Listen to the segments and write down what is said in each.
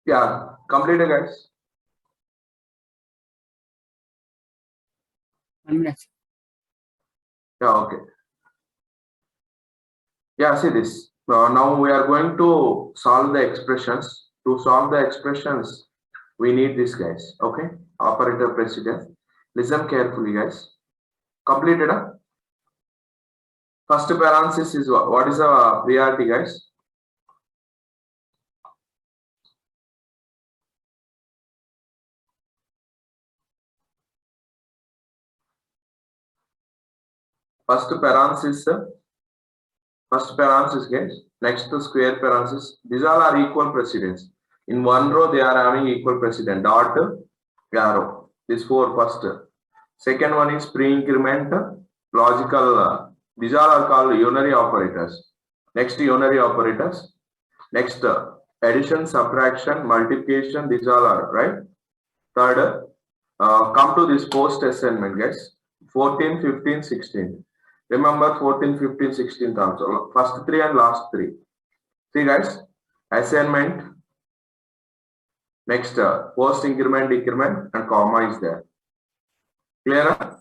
Yeah, completed, guys. 1 minute. Yeah, okay. Yeah, see this. Now we are going to solve the expressions. To solve the expressions, we need this, guys. Okay, operator precedence. Listen carefully, guys. Completed. First parenthesis is what is the priority, guys? First parenthesis, guys. Next to square parenthesis. These all are equal precedence. In one row, they are having equal precedent. Dot, arrow. This four first. Second one is pre-increment, logical. These all are called unary operators. Next, unary operators. Next, addition, subtraction, multiplication. These all are right. Third, come to this post assignment, guys. 14, 15, 16. Remember 14, 15, 16 also. First three and last three. See, guys, assignment. Next, post increment, decrement, and comma is there. Clear?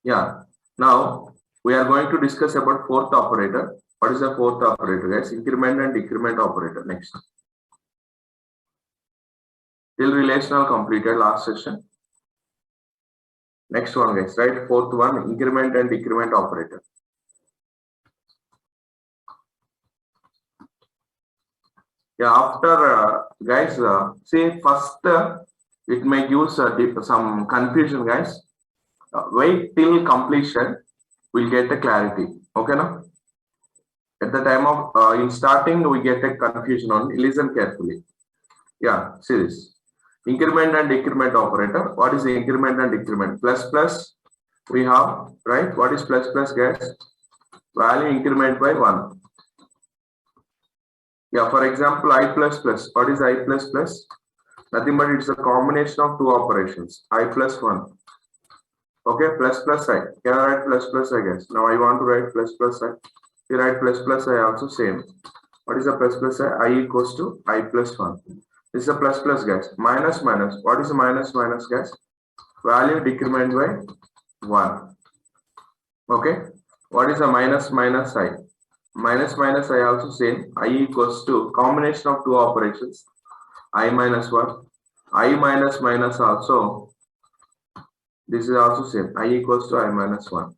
Yeah. Now we are going to discuss about fourth operator. What is the fourth operator, guys? Increment and decrement operator. Next. Till relational completed last session. Next one, guys, right? Fourth one, increment and decrement operator. Yeah, after guys, see first, it may use some confusion, guys. Wait till completion, we'll get the clarity. Okay, now at the time of in starting, we get a confusion on. Listen carefully. Yeah, see this. Increment and decrement operator. What is the increment and decrement? Plus plus we have, right? What is plus plus, guys? Value increment by 1. Yeah, for example, I plus plus. What is I plus plus? Nothing but it's a combination of two operations. I plus 1. Okay, plus plus I. Can I write plus plus I, guys? Now I want to write plus plus I. You write plus plus I also same. What is the plus plus I? I equals to I plus 1. This is a plus plus, guys. Minus minus. What is a minus minus, guys? Value decrement by 1. Okay. What is a minus minus I? Minus minus I also same. I equals to combination of two operations. I minus 1. I minus minus also. This is also same. I equals to I minus 1.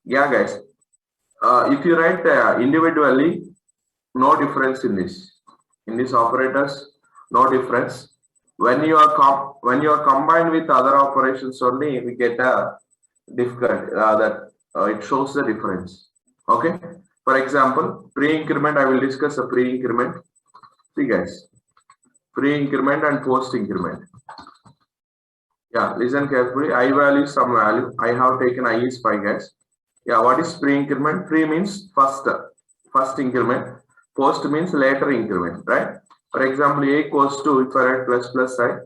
Yeah, guys. If you write individually, no difference in this. In these operators, no difference. When you are combined with other operations only, we get a difficult that it shows the difference. Okay. For example, pre-increment. I will discuss a pre-increment. See, guys, pre-increment and post-increment. Yeah, listen carefully. I value some value. I have taken I is 5, guys. Yeah, what is pre-increment? Pre means first increment. Post means later increment, right? For example, A equals to, if I write plus plus I,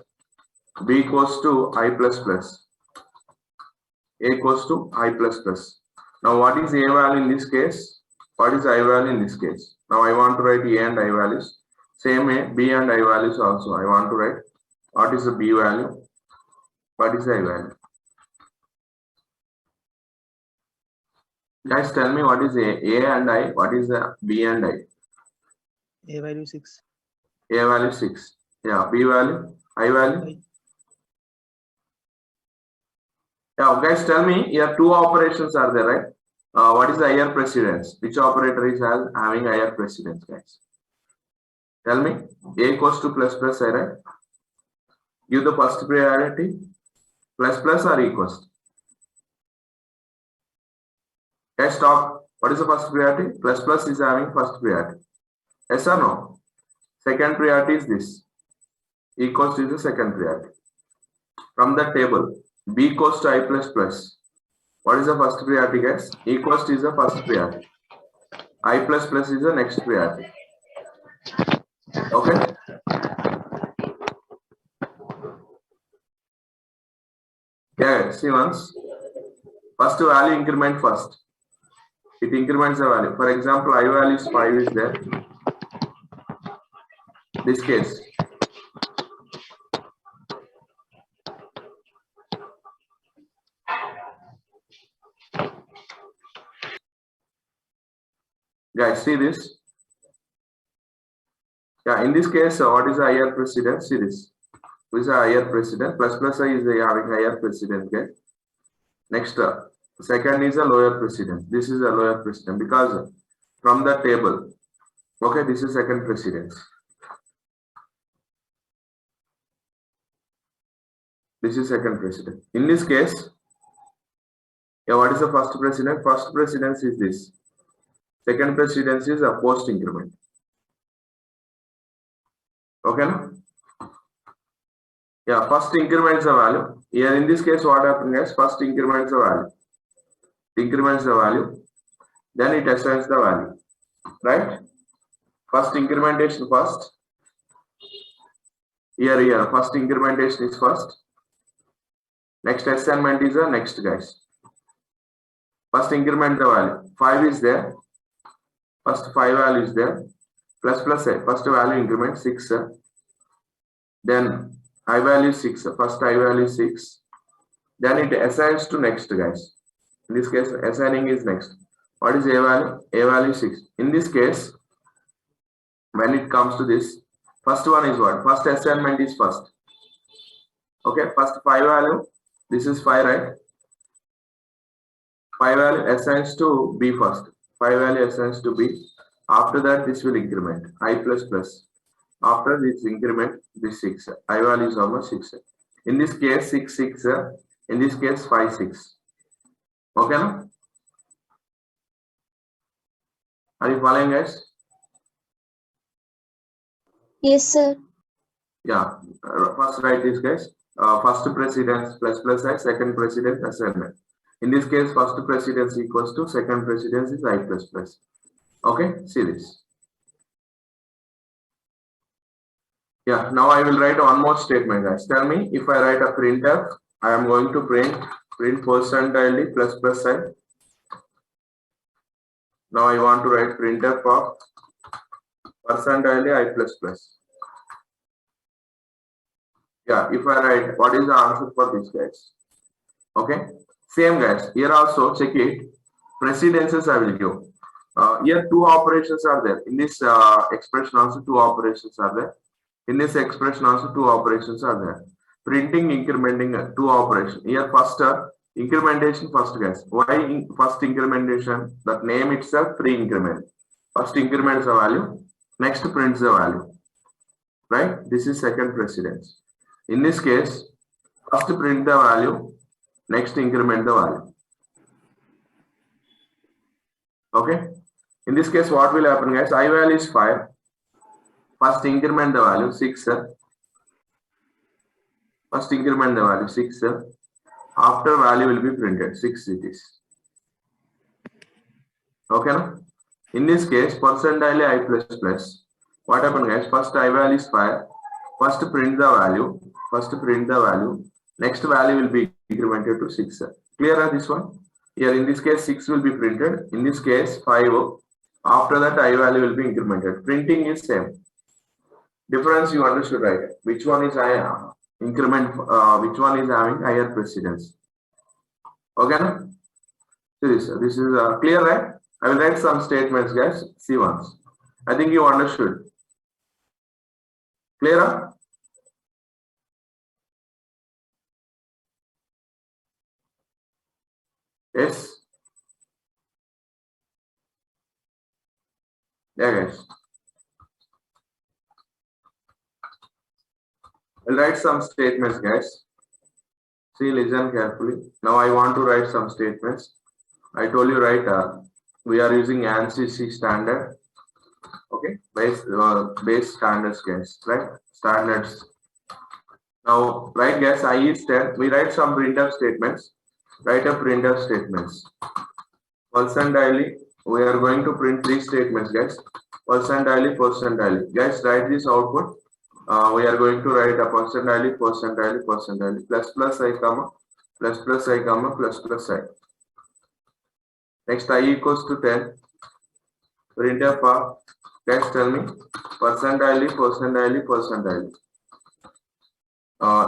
B equals to I plus plus, A equals to I plus plus. Now, what is A value in this case? What is I value in this case? Now, I want to write A and I values. Same A, B and I values also. I want to write what is the B value? What is the I value? Guys, tell me what is A and I, what is the B and I? A value 6. A value 6. Yeah, B value, I value. Yeah, guys, tell me here two operations are there, right? What is the higher precedence? Which operator is having higher precedence, guys? Tell me. A equals to plus plus I, right? Give the first priority. Plus plus or equals? Guys, stop. What is the first priority? Plus plus is having first priority. Yes or no? Second priority is this. E cost is the second priority. From the table, B cost I plus plus. What is the first priority, guys? E cost is the first priority. I plus plus is the next priority. Okay. Yeah, see once. First value increment first. It increments the value. For example, I value is 5 is there. This case. Guys, see this. Yeah, in this case, what is the higher precedence? See this. This is a higher precedence. Plus plus I is having higher precedence. Okay. Next, second is a lower precedence. This is a lower precedence because from the table. Okay, this is second precedence. This is second precedence. In this case, yeah, what is the first precedence? First precedence is this. Second precedence is a post increment. Okay, no? Yeah, first increments the value. Here in this case, what happens is first increments the value. Increments the value, then it assigns the value. Right? First incrementation first. Here, first incrementation is first. Next assignment is the next, guys. First increment the value. 5 is there. First 5 value is there. Plus plus a. First value increment 6. Then I value 6. First I value 6. Then it assigns to next, guys. In this case, assigning is next. What is A value? A value 6. In this case, when it comes to this, first one is what? First assignment is first. Okay, first 5 value. This is 5, right? 5 value assigns to B first. 5 value assigns to B. After that, this will increment. I plus plus. After this increment, this 6. I value is almost 6. In this case, 6, 6. In this case, 5, 6. Okay, no? Are you following, guys? Yes, sir. Yeah. First write this, guys. First precedence plus plus I, second precedence assignment. In this case, first precedence equals to second precedence is I plus plus. Okay, see this. Yeah, now I will write one more statement, guys. Tell me if I write a printf, I am going to print percentile plus plus I. Now I want to write printf of percentile I plus plus. Yeah, if I write, what is the answer for this, guys? Okay, same, guys. Here also check it. Precedences I will give. Here two operations are there. In this expression also two operations are there. In this expression also two operations are there. Printing, incrementing, two operations. Here first incrementation first, guys. Why first incrementation? That name itself pre-increment. First increments the value, next prints the value. Right? This is second precedence. In this case, first print the value, next increment the value. Okay. In this case, what will happen, guys? I value is 5. First increment the value 6. First increment the value 6. After value will be printed 6 it is. Okay, no? In this case, percentile I plus plus. What happened, guys? First I value is 5. First print the value. First print the value. Next value will be incremented to 6. Clear this one? Here in this case 6 will be printed. In this case 5. After that I value will be incremented. Printing is same. Difference you understood, right? Which one is higher increment? Which one is having higher precedence? Okay, no? This is clear, right? I will write some statements, guys. See once. I think you understood. Clear? Yes. Yeah, guys. I'll write some statements, guys. See, listen carefully. Now I want to write some statements. I told you, right? We are using ANSI standard. Okay, base standards, guys, right? Standards. Now, right, guys, I is 10. We write some printf statements. Write a printf statements. Percentile, we are going to print three statements, guys. Percentile, percentile. Guys, write this output. We are going to write a percentile, percentile, percentile, plus I, comma, plus I, comma, plus I. Next, I equals to 10. Printf, guys, tell me, percentile, percentile, percentile.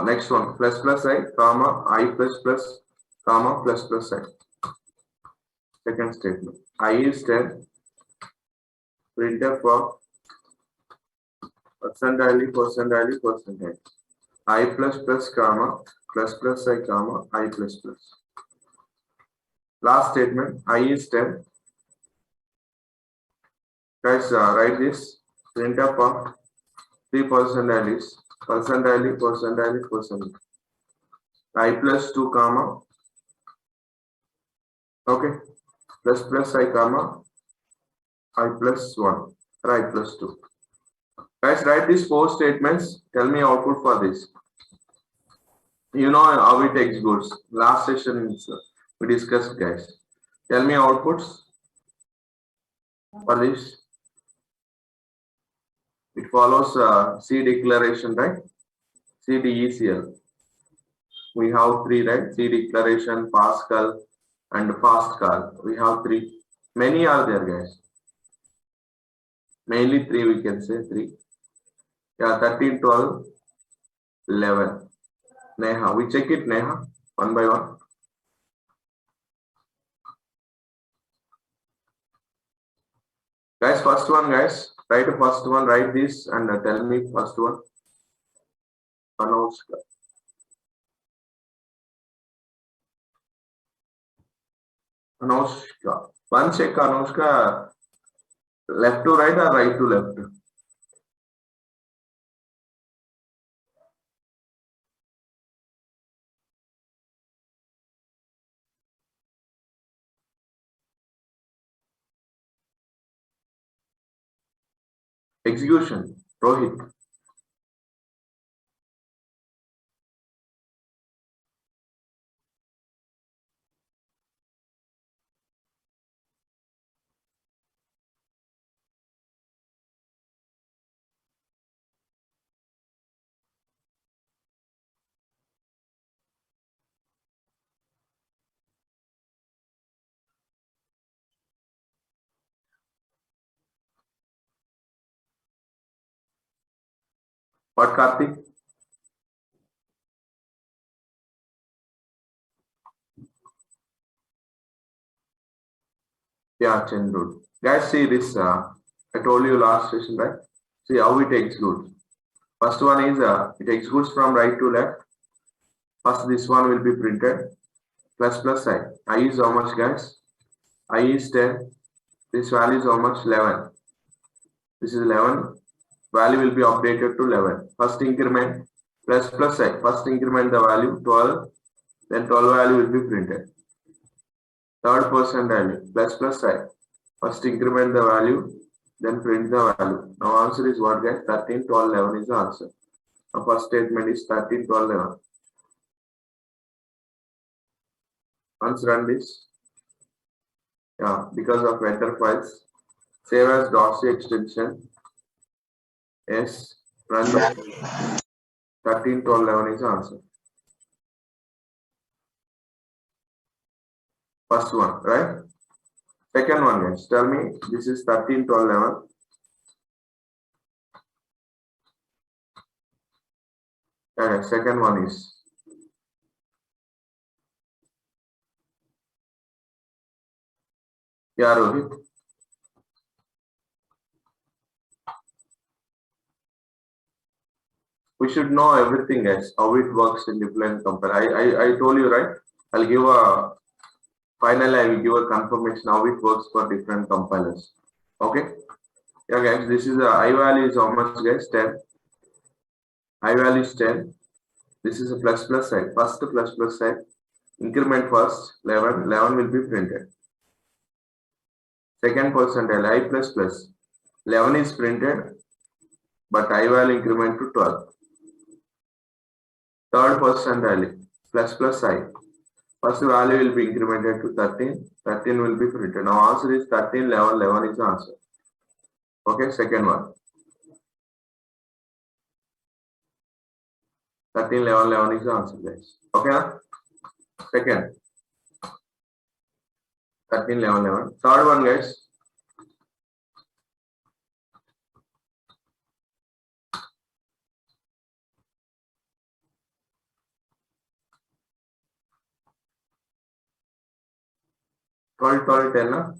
Next one, plus I, comma, I plus, comma, plus I. Second statement, I is 10. Printf for percentile, percentile, percentile. I plus, comma, plus I, comma, I plus. Last statement, I is 10. Guys, write this. Printf for 3 percentile is percentile, percentile, percentile. I plus 2, comma, okay, plus I, comma, I plus 1, or I plus 2. Guys, write these 4 statements. Tell me output for this. You know how it executes. Last session we discussed, guys. Tell me outputs for this. It follows C declaration, right? C DECL. We have 3, right? C declaration, Pascal, and fast call. We have 3. Many are there, guys. Mainly 3, we can say 3. Yeah, 13, 12, 11. Neha, we check it, Neha, one by one. Guys, first one, guys, write the first one, write this and tell me first one. Anushka. Anushka. One check, Anushka, left to right or right to left? Execution, Rohit. What, Karthik? Yeah, Chandru. Guys, see this. I told you last session, right? See how it executes. First one is it executes from right to left. First, this one will be printed. Plus I. I is how much, guys? I is 10. This value is how much? 11. This is 11. Value will be updated to 11. First increment plus I. First increment the value 12. Then 12 value will be printed. Third percentile plus I. First increment the value, then print the value. Now answer is what, guys? 13, 12, 11 is the answer. The first statement is 13, 12, 11. Once run this, yeah, because of enter files, save as .c extension. Yes, run the 13, 12, 11 is the answer. First one, right? Second one, guys, tell me this is 13, 12, 11. Okay, second one is yeah, Rohit. We should know everything, guys, how it works in different company. I told you, right? I'll give a finally I will give a confirmation how it works for different compilers. Okay. Yeah, guys, this is a I value is how much, guys? 10. I value is 10. This is a plus I. First plus I. Increment first 11. 11 will be printed. Second percentile I plus plus 11 is printed, but I value increment to 12. Third percentile plus plus I. First value will be incremented to 13. 13 will be printed. Now answer is 13, 11, 11 is the answer. Okay, second one. 13, 11, 11 is the answer, guys. Okay, second. 13, 11, 11. Third one, guys. Call 10, huh?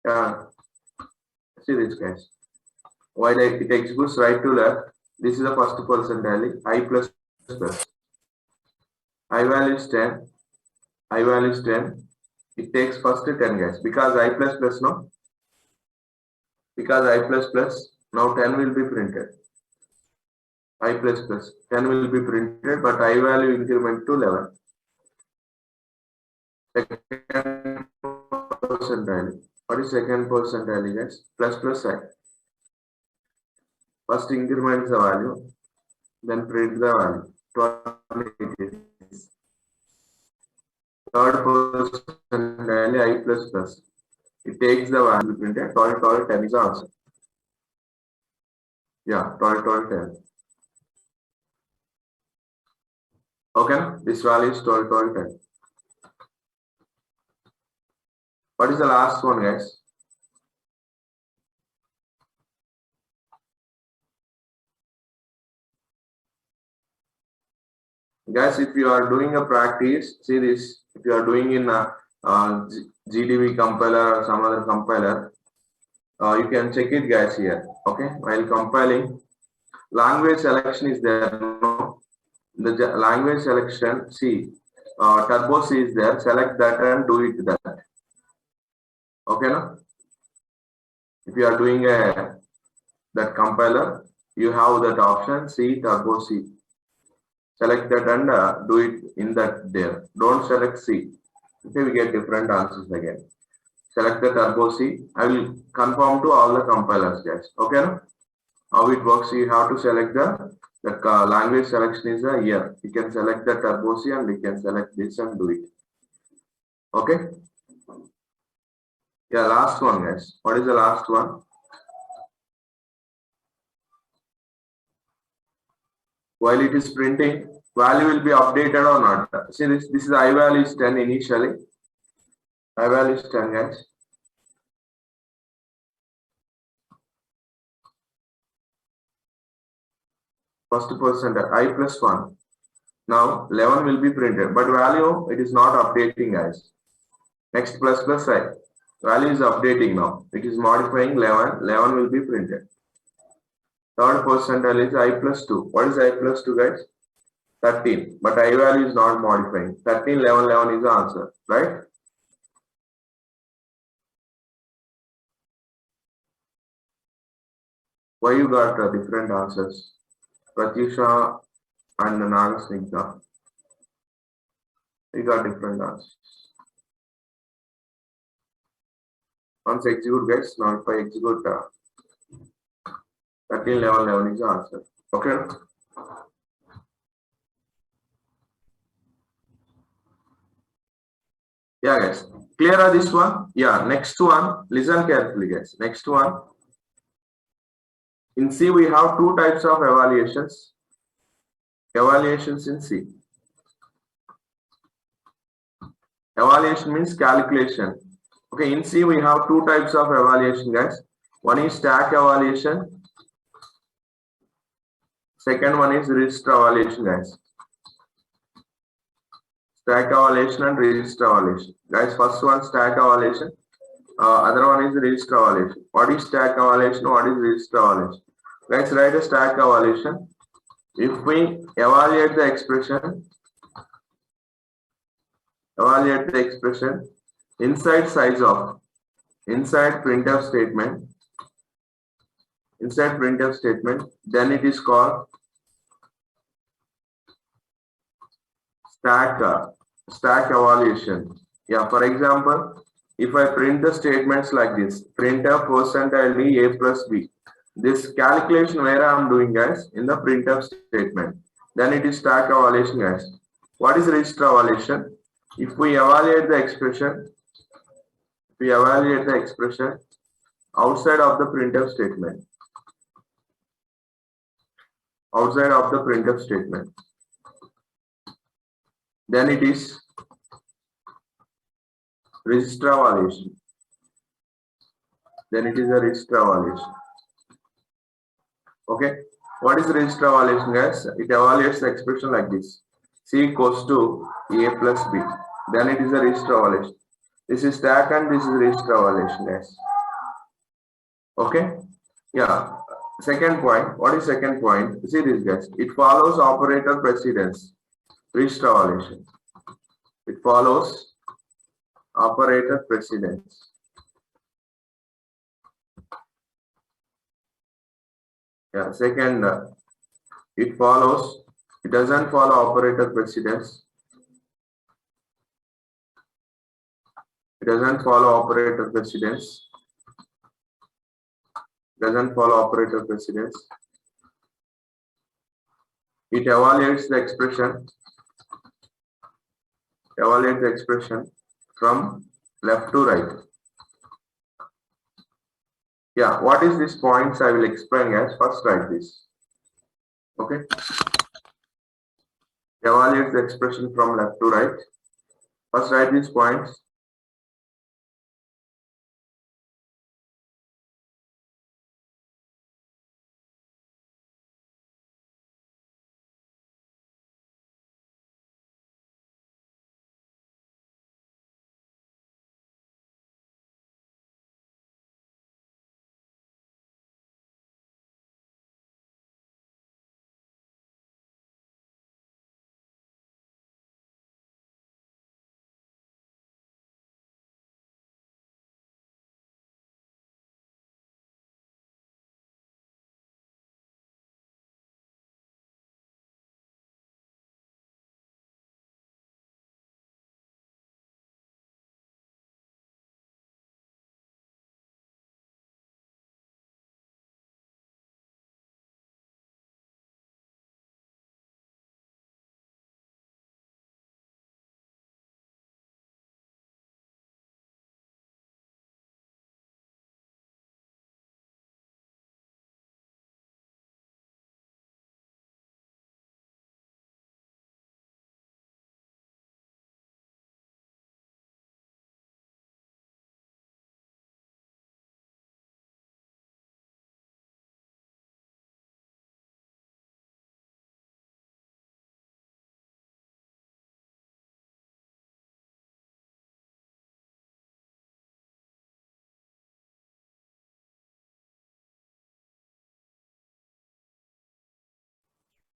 Yeah. See this, guys. While it executes right to left, this is the first percentile, I plus plus. I value is 10. I value is 10. It takes first 10, guys. Because I plus plus, no? Because I plus plus, now 10 will be printed. I plus plus 10 will be printed, but I value increment to 11. Second percentile. What is second percentile, guys? Plus plus I. First increment the value, then print the value. 12. Third percentile I plus plus. It takes the value printed. 12, 10 is the answer. Yeah, 12, 10. Okay, this value is 12, 10. What is the last one, guys? Guys, if you are doing a practice, see this. If you are doing in a GDB compiler or some other compiler, you can check it, guys, here. Okay, while compiling, language selection is there. No? The language selection, see, turbo C is there. Select that and do it that. Okay, no? If you are doing that compiler, you have that option C, turbo C. Select that and do it in that there. Don't select C. Okay, we get different answers again. Select the turbo C. I will confirm to all the compilers, guys. Okay, no? How it works? You have to select the language selection is here. You can select the turbo C and you can select this and do it. Okay. Yeah, last one, guys. What is the last one? While it is printing, value will be updated or not. See this is I value is 10 initially. I value is 10, guys. First percent I plus 1. Now 11 will be printed, but value it is not updating, guys. Next plus plus I. Value is updating now. It is modifying 11. 11 will be printed. Third percentile is I plus 2. What is I plus 2, guys? 13. But I value is not modifying. 13, 11, 11 is the answer, right? Why you got different answers? Pratyusha and Nagasnigdha. We got different answers. Once execute, guys. Now if I execute 13, 11, 11 is the answer. Okay. Yeah, guys. Clear this one? Yeah. Next one. Listen carefully, guys. Next one. In C, we have two types of evaluations. Evaluations in C. Evaluation means calculation. Okay, in C, we have two types of evaluation, guys. One is stack evaluation. Second one is register evaluation, guys. Stack evaluation and register evaluation. Guys, first one stack evaluation. Other one is register evaluation. What is stack evaluation? What is register evaluation? Let's write a stack evaluation. If we evaluate the expression inside size of inside printf statement, then it is called stack evaluation Yeah, for example, if I print the statements like this, printf percentile a plus b. This calculation where I am doing guys in the printf statement. Then it is stack evaluation guys. What is register evaluation? If we evaluate the expression, outside of the printf statement, then it is register evaluation. Then it is a register evaluation. Okay. What is register evaluation guys? It evaluates the expression like this. C equals to a plus b. Then it is a register evaluation. This is stack and this is register evaluation guys. Okay. Yeah. Second point. What is second point? See this guys. It follows operator precedence. Register evaluation. It follows operator precedence. Yeah. Second, it doesn't follow operator precedence. It doesn't follow operator precedence. It evaluates the expression from left to right. Yeah, what is this points I will explain as first write this. Okay. Evaluate the expression from left to right. First write these points.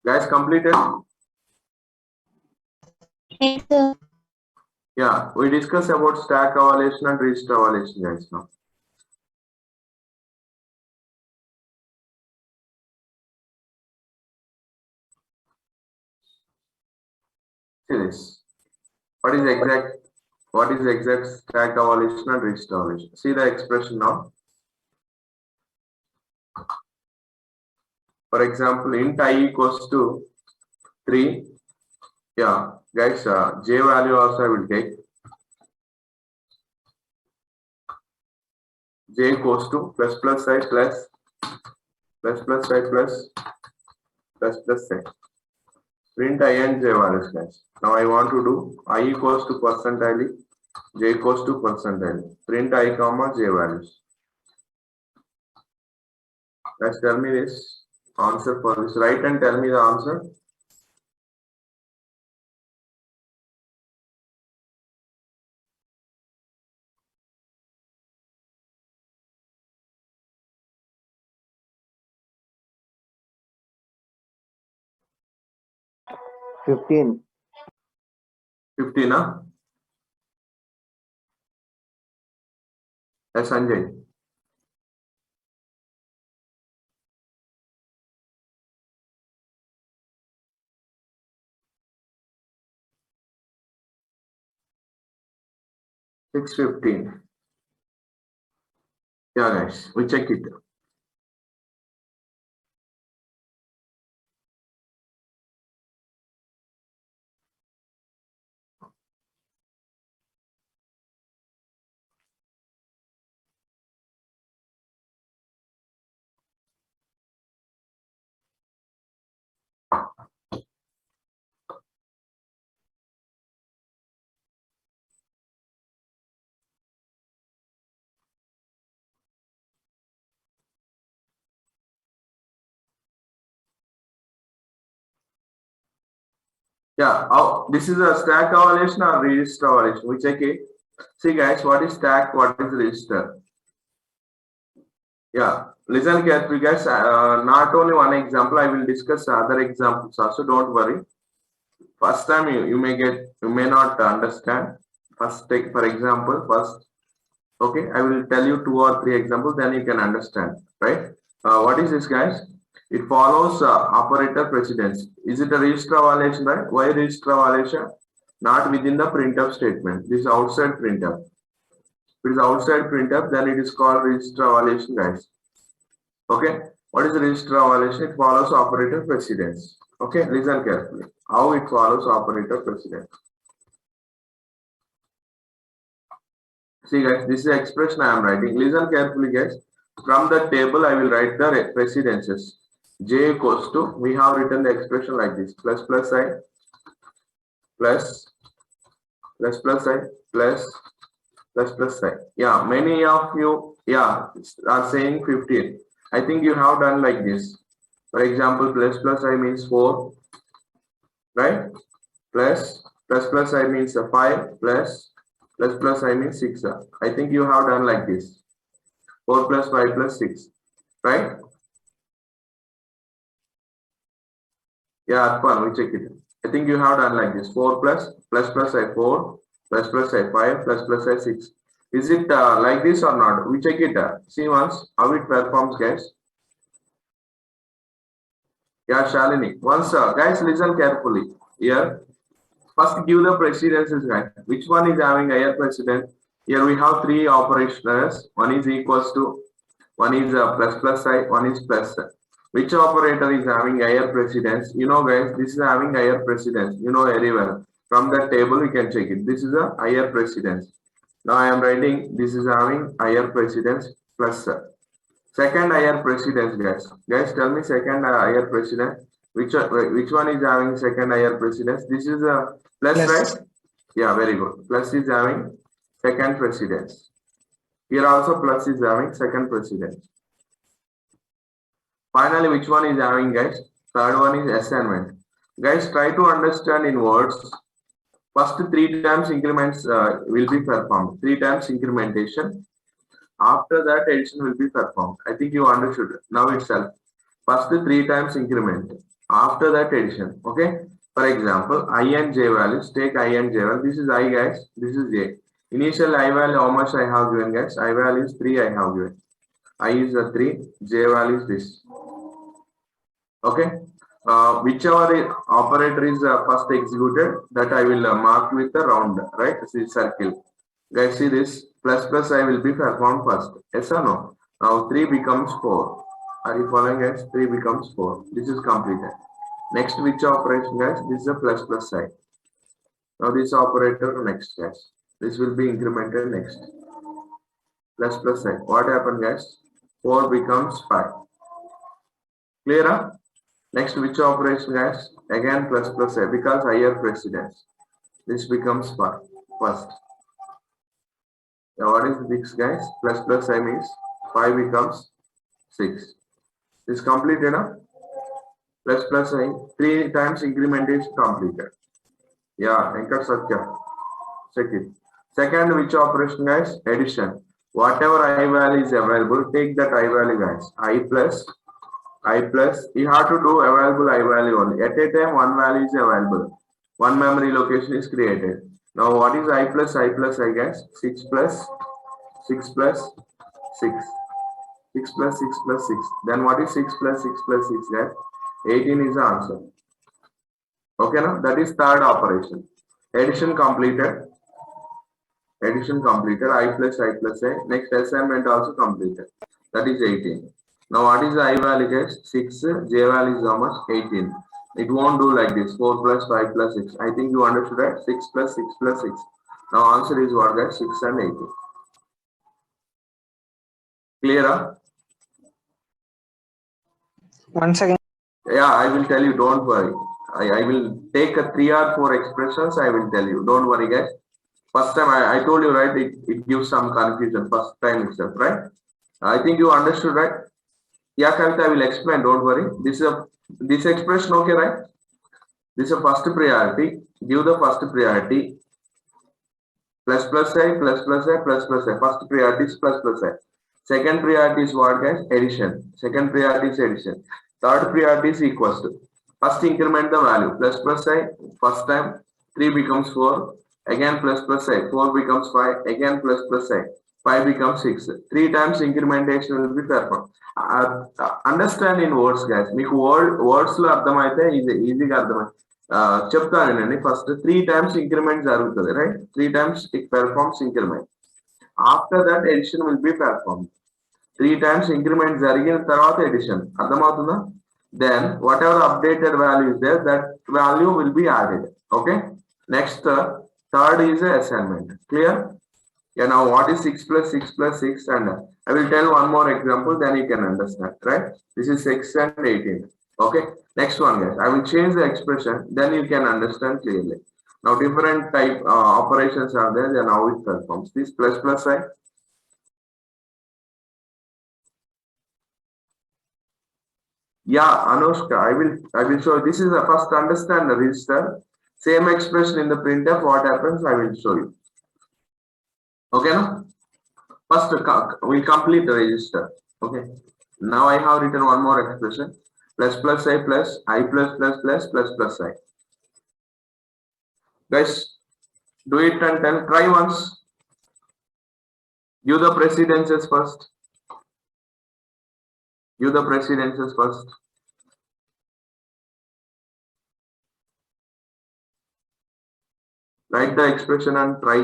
Guys, completed? Yes, sir. Yeah, we discuss about stack evaluation and register evaluation guys now. See this. What is exact stack evaluation and register evaluation? See the expression now. For example, int I equals to 3. Yeah, guys, j value also I will take. J equals to plus I plus I plus I. Print I and j values guys. Now I want to do I equals to percentile, j equals to percentile. Print I comma j values. Guys, tell me this answer for this. Write and tell me the answer. Fifteen. 15, huh? Yes, Sanjay. 615. Yeah, guys, we check it. Yeah, this is a stack evaluation or register evaluation. We check it. See, guys, what is stack? What is register? Yeah, listen carefully, guys. Not only one example, I will discuss other examples also. Don't worry. First time you may not understand. First, take for example, first. Okay, I will tell you 2 or 3 examples, then you can understand, right? What is this, guys? It follows operator precedence. Is it a register evaluation, right? Why register evaluation? Not within the printf statement. This is outside printf. If it is outside printf, then it is called register evaluation, guys. Okay. What is register evaluation? It follows operator precedence. Okay, listen carefully. How it follows operator precedence. See, guys, this is the expression I am writing. Listen carefully, guys. From the table, I will write the precedences. J equals to, we have written the expression like this, plus plus I, plus plus I, plus plus I. Yeah, many of you, yeah, are saying 15. I think you have done like this. For example, plus I means 4, right? Plus I means 5, plus I means 6. I think you have done like this. 4 plus 5 plus 6, right? Yeah, Arpan, we check it. I think you have done like this. 4 plus I 4, plus I 5, plus I 6. Is it like this or not? We check it. See once how it performs, guys. Yeah, Shalini. Once, guys, listen carefully. Here, first give the precedences, guys. Which one is having higher precedence? Here we have 3 operations. One is equals to, one is plus I, one is plus. Which operator is having higher precedence? You know, guys, this is having higher precedence. You know very well. From the table, you can check it. This is a higher precedence. Now I am writing this is having higher precedence plus. Second higher precedence, guys. Guys, tell me second higher precedence. Which one is having second higher precedence? This is a plus, right? Yeah, very good. Plus is having second precedence. Here also plus is having second precedence. Finally, which one is having, guys? Third one is assignment. Guys, try to understand in words. First 3 times increments will be performed. 3 times incrementation. After that, addition will be performed. I think you understood now itself. First 3 times increment. After that, addition. Okay. For example, I and j values. Take I and j value. This is I, guys. This is j. Initial I value, how much I have given, guys? I value is 3. I have given. I is a 3. J value is this. Okay. Whichever operator is first executed, that I will mark with the round, right? This circle. Guys, see this plus I will be performed first. Yes or no? Now 3 becomes 4. Are you following, guys? 3 becomes 4. This is completed. Next, which operation, guys? This is a plus I. Now this operator next, guys. This will be incremented next. Plus I. What happened, guys? 4 becomes 5. Clear? Huh? Next, which operation, guys? Again plus I, because higher precedence. This becomes first. Now what is this, guys? Plus I means 5 becomes 6. This completed, huh? Plus I, 3 times increment is completed. Yeah, Venkat Satya. Check it. Second, which operation, guys? Addition. Whatever I value is available, take that I value, guys. I plus, you have to do available I value only. At a time, one value is available. One memory location is created. Now, what is I plus, I guess? 6 plus 6 plus 6. 6 plus 6 plus 6. Then what is 6 plus 6 plus 6, guys? 18 is the answer. Okay, now that is third operation. Addition completed. Addition completed. I plus A. Next assignment also completed. That is 18. Now what is the I value guys? 6. J value is how much? 18. It won't do like this. 4 plus 5 plus 6. I think you understood that. 6 plus 6 plus 6. Now answer is what guys? 6 and 18. Clear? Huh? 1 second. Yeah, I will tell you. Don't worry. I will take a 3 or 4 expressions. I will tell you. Don't worry guys. First time I told you, right? It gives some confusion. First time itself, right? I think you understood, right? Yeah, Kavita, I will explain. Don't worry. This expression, okay, right? This is a first priority. Give the first priority. Plus plus I, plus plus I, plus plus I. First priority is plus plus I. Second priority is what guys? Addition. Second priority is addition. Third priority is equals to. First increment the value. Plus plus I. First time 3 becomes 4. Again plus plus I. 4 becomes 5. Again plus plus I. 5 becomes 6. 3 times incrementation will be performed. Understand in words guys. మీకు words లో అర్థమైతే ఈజీగా అర్థమైంది. చెప్తానండి first 3 times increment జరుగుతుంది right 3 times it performs increment. After that addition will be performed. 3 times increment జరిగిన తర్వాత addition అర్థమవుతుందా? Then whatever updated value is there, that value will be added. Okay. Next third is a assignment. Clear? Yeah, now what is 6 plus 6 plus 6 and I will tell one more example, then you can understand, right? This is 6 and 18. Okay. Next one guys, I will change the expression, then you can understand clearly. Now different type operations are there, then how it performs. This plus plus I. Yeah, Anushka, I will show. This is the first understand the register. Same expression in the printf. What happens? I will show you. Okay, no? First, we complete the register. Okay. Now I have written one more expression. Plus plus I plus I plus plus plus plus plus I. Guys, do it and then try once. Give the precedences first. Give the precedences first. Write the expression and try.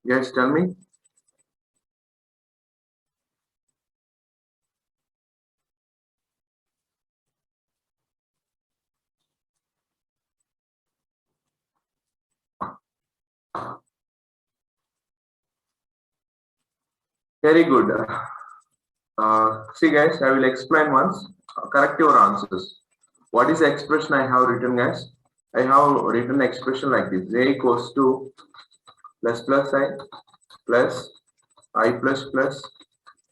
Yes, tell me. Very good. See guys, I will explain once. Correct your answers. What is the expression I have written guys? I have written expression like this. J equals to plus plus I plus I plus plus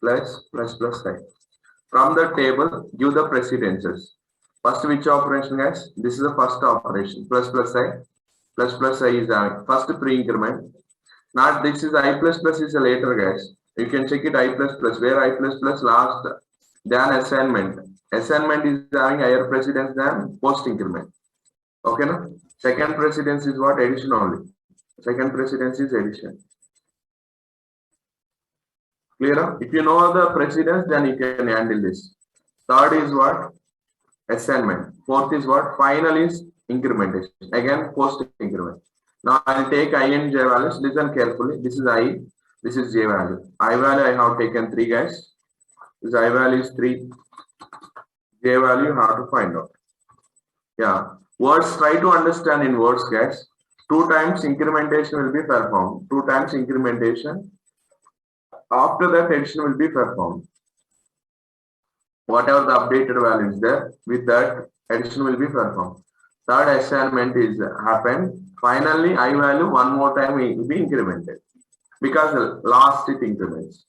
plus plus plus I. From the table, give the precedences. First which operation guys? This is the first operation. Plus plus I. Plus plus I is the first pre-increment. Not this is I plus plus is a later guys. You can check it I plus plus where I plus plus last than assignment. Assignment is having higher precedence than post increment. Okay, no? Second precedence is what? Addition only. Second precedence is addition. Clear? If you know the precedence, then you can handle this. Third is what? Assignment. Fourth is what? Final is incrementation. Again, post increment. Now I'll take I and J values. Listen carefully. This is I. This is J value. I value I have taken 3 guys. This I value is 3. J value you have to find out. Yeah. Words, try to understand in words guys. 2 times incrementation will be performed. 2 times incrementation. After that addition will be performed. Whatever the updated value is there, with that addition will be performed. Third assignment is happened. Finally, I value one more time will be incremented because last it increments.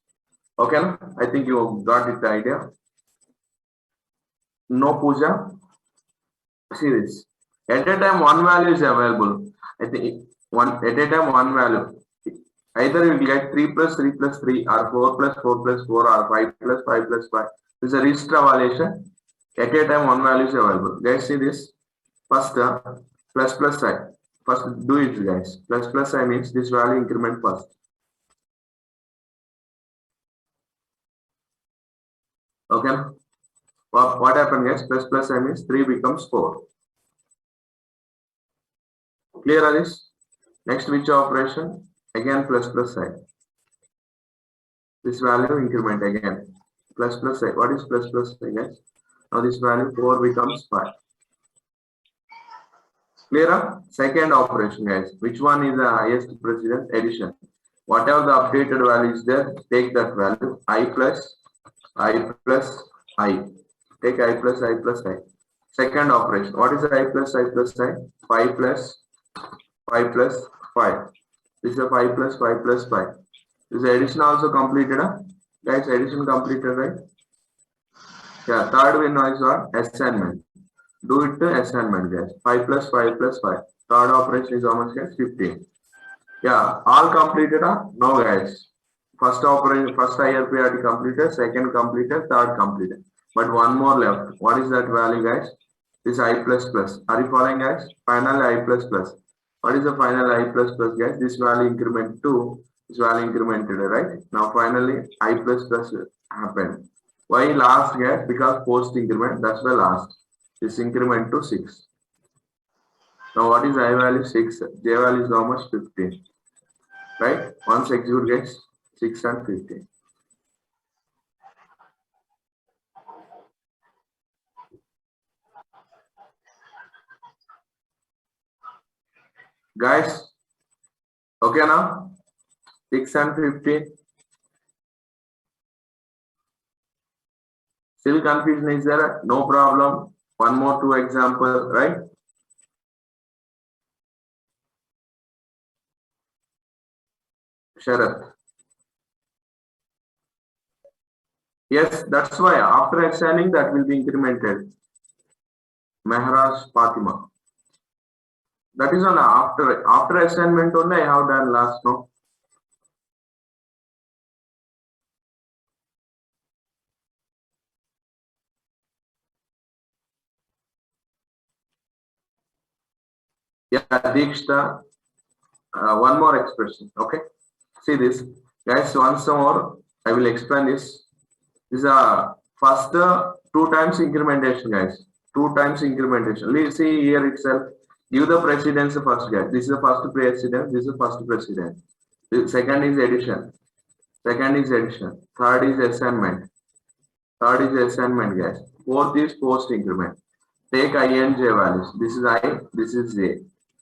Okay, I think you got it the idea. No puja. See this. At a time, one value is available. I think one at a time one value. Either you will get 3 plus 3 plus 3 or 4 plus 4 plus 4 or 5 plus 5 plus 5. This is a register evaluation. At a time one value is available. Guys, see this. First plus plus sign. First do it guys. Plus plus sign means this value increment first. Okay. What happened guys? Plus plus sign means 3 becomes 4. Clear on this? Next which operation? Again plus plus sign. This value increment again. Plus plus sign. What is plus plus sign guys? Now this value 4 becomes 5. Clear? Second operation guys. Which one is the highest precedence? Addition. Whatever the updated value is there, take that value. I plus I. Take I plus I plus I. Second operation. What is I plus I plus I? 5 plus 5 plus 5. This is a 5 plus 5 plus 5. This addition also completed. Guys, addition completed, right? Yeah, third one is what? Assignment. Do it to assignment, guys. 5 plus 5 plus 5. Third operation is how much, guys? 15. Yeah, all completed. No, guys. First operation, first IRPRT completed, second completed, third completed. But one more left. What is that value, guys? This I plus plus. Are you following, guys? Final I plus plus. What is the final I plus plus, guys? This value increment 2. This value incremented, right? Now finally I plus plus happened. Why last, guys? Because post increment. That's why last. This increment to 6. Now what is I value? 6. J value is how much? 15. Right? Once execute, guys. 6 and 15. Guys, okay now? 6 and 15. Still confusion is there? No problem. One more 2 example, right? Sharath. Yes, that's why after assigning that will be incremented. Maharaj Fatima. That is on after assignment only I have done last, no? Yeah, Dikshta. One more expression. Okay. See this, guys. Once more, I will explain this. This is a first 2 times incrementation, guys. 2 times incrementation. Let's see here itself. Give the precedence first, guys. This is the first precedence. This is the first precedence. The second is addition. Second is addition. Third is assignment. Third is assignment, guys. Fourth is post increment. Take I and J values. This is I. This is J.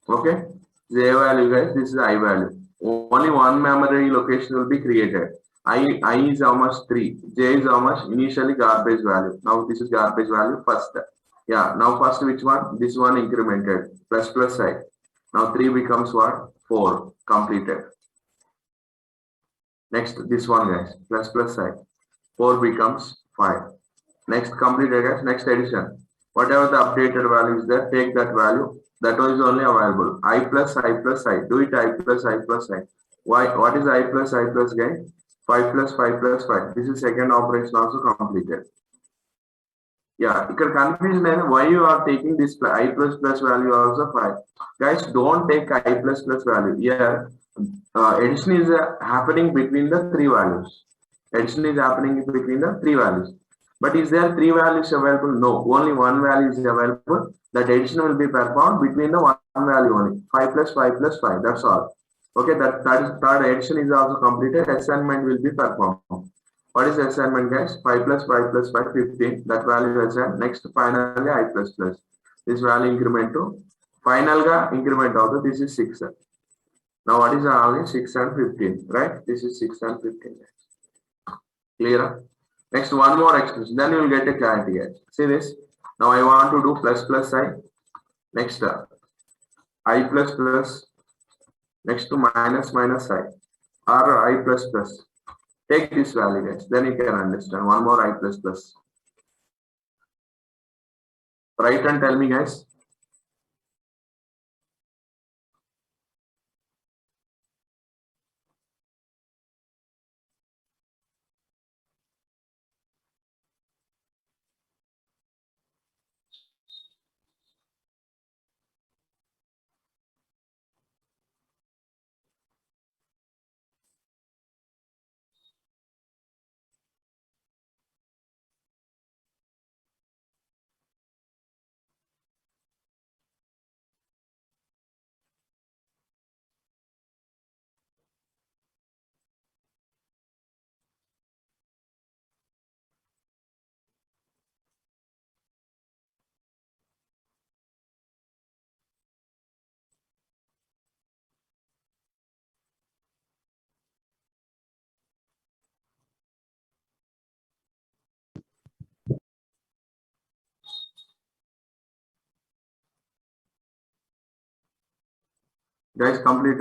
Okay. J value, guys. This is I value. Only one memory location will be created. I is how much? 3. J is how much? Initially garbage value. Now this is garbage value first. Yeah. Now first which one? This one incremented. Plus plus I. Now 3 becomes what? 4. Completed. Next this one, guys. Plus plus I. 4 becomes 5. Next completed, guys. Next addition. Whatever the updated value is there, take that value. That is only available. I plus I plus I. Do it I plus I plus I. Why? What is I plus I plus, guys? 5 plus 5 plus 5. This is second operation also completed. Yeah, you can confuse then why you are taking this I plus plus value also 5. Guys, don't take I plus plus value. Yeah, addition is happening between the 3 values. Addition is happening between the 3 values. But is there 3 values available? No, only 1 value is available. That addition will be performed between the 1 value only. 5 plus 5 plus 5. That's all. Okay, that is third addition is also completed. Assignment will be performed. What is assignment, guys? 5 plus 5 plus 5, 15. That value assigned. Next, finally, I plus plus. This value increment to final increment also. This is 6. Now, what is our 6 and 15, right? This is 6 and 15. Clear? Next, one more expression. Then you will get a clarity, guys. See this. Now, I want to do plus plus I. Next I plus plus. Next to minus minus I or I plus plus. Take this value, guys. Then you can understand. One more I plus plus. Write and tell me, guys. Guys, completed.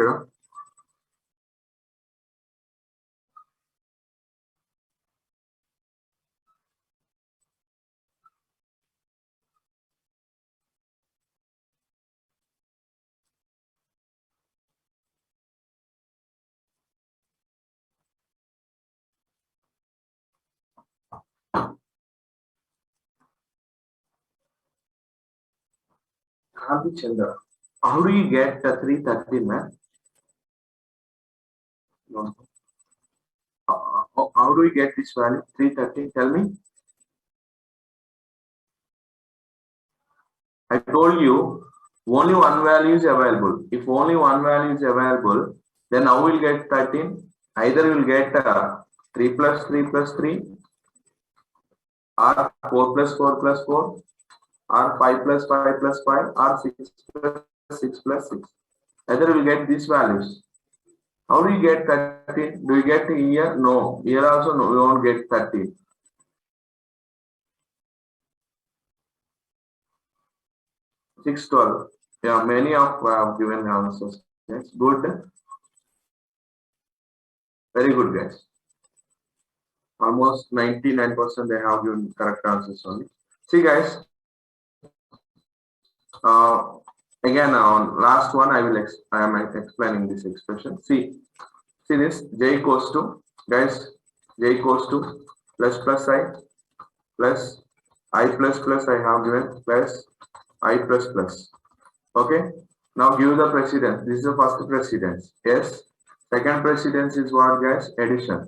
Huh? Kanti Chandra. How do you get 330, man? No. How do you get this value? 330, tell me. I told you only one value is available. If only one value is available, then how will get 13? Either you will get 3 plus 3 plus 3 or 4 plus 4 plus 4 or 5 plus 5 plus 5 or 6 plus 6 plus 6. Either you will get these values. How do you get 13? Do you get here? No. Here also no, we won't get 13. 6, 12. Yeah, many of given answers. Yes, good. Very good, guys. Almost 99% they have given correct answers only. See, guys. Again, on last one, I am explaining this expression. See this j equals to, guys, j equals to plus plus I plus I have given plus I plus plus. Okay. Now give the precedence. This is the first precedence. Yes. Second precedence is what, guys? Addition.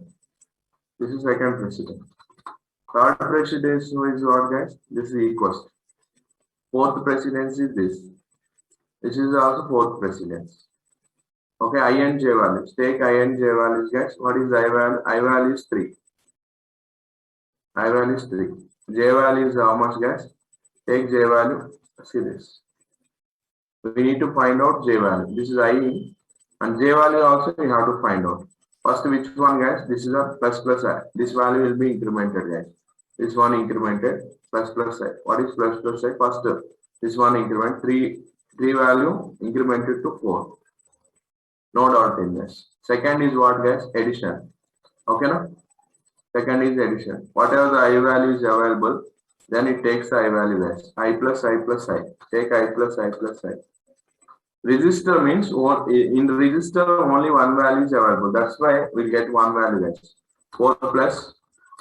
This is second precedence. Third precedence is what, guys? This is equals. Fourth precedence is this. This is also fourth precedence. Okay, I and j values. Take I and j values, guys. What is I value? I value is 3. I value is 3. J value is how much, guys? Take j value. See this. We need to find out j value. This is I and j value also we have to find out. First, which one, guys? This is a plus plus I. This value will be incremented, guys. This one incremented plus plus I. What is plus plus I? First, this one increment 3 value incremented to 4. No doubt in this. Second is what, guys? Addition. Okay, no? Second is addition. Whatever the I value is available, then it takes the I value, guys. I plus I plus I. Take I plus I plus I. Register means in the register only one value is available. That's why we get one value, guys. 4 plus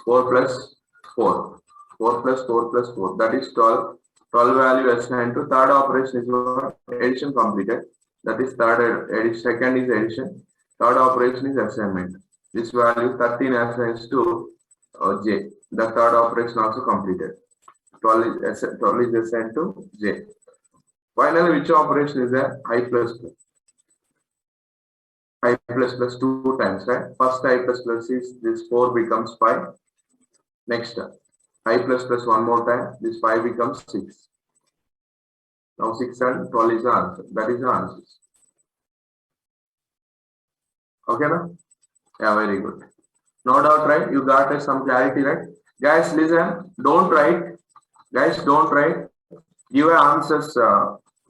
4 plus 4. 4 plus 4 plus 4. That is 12. 12 value assigned to third operation is what? Addition completed. That is third addition. Second is addition. Third operation is assignment. This value 13 assigns to j. The third operation also completed. 12 is assigned to j. Finally, which operation is there? I plus plus. I plus plus 2 times, right? First I plus plus is this 4 becomes 5. Next I plus plus one more time. This 5 becomes 6. Now 6 and 12 is the answer. That is the answer. Okay, no? Yeah, very good. No doubt, right? You got some clarity, right? Guys, listen. Don't write. Guys, don't write. Give answers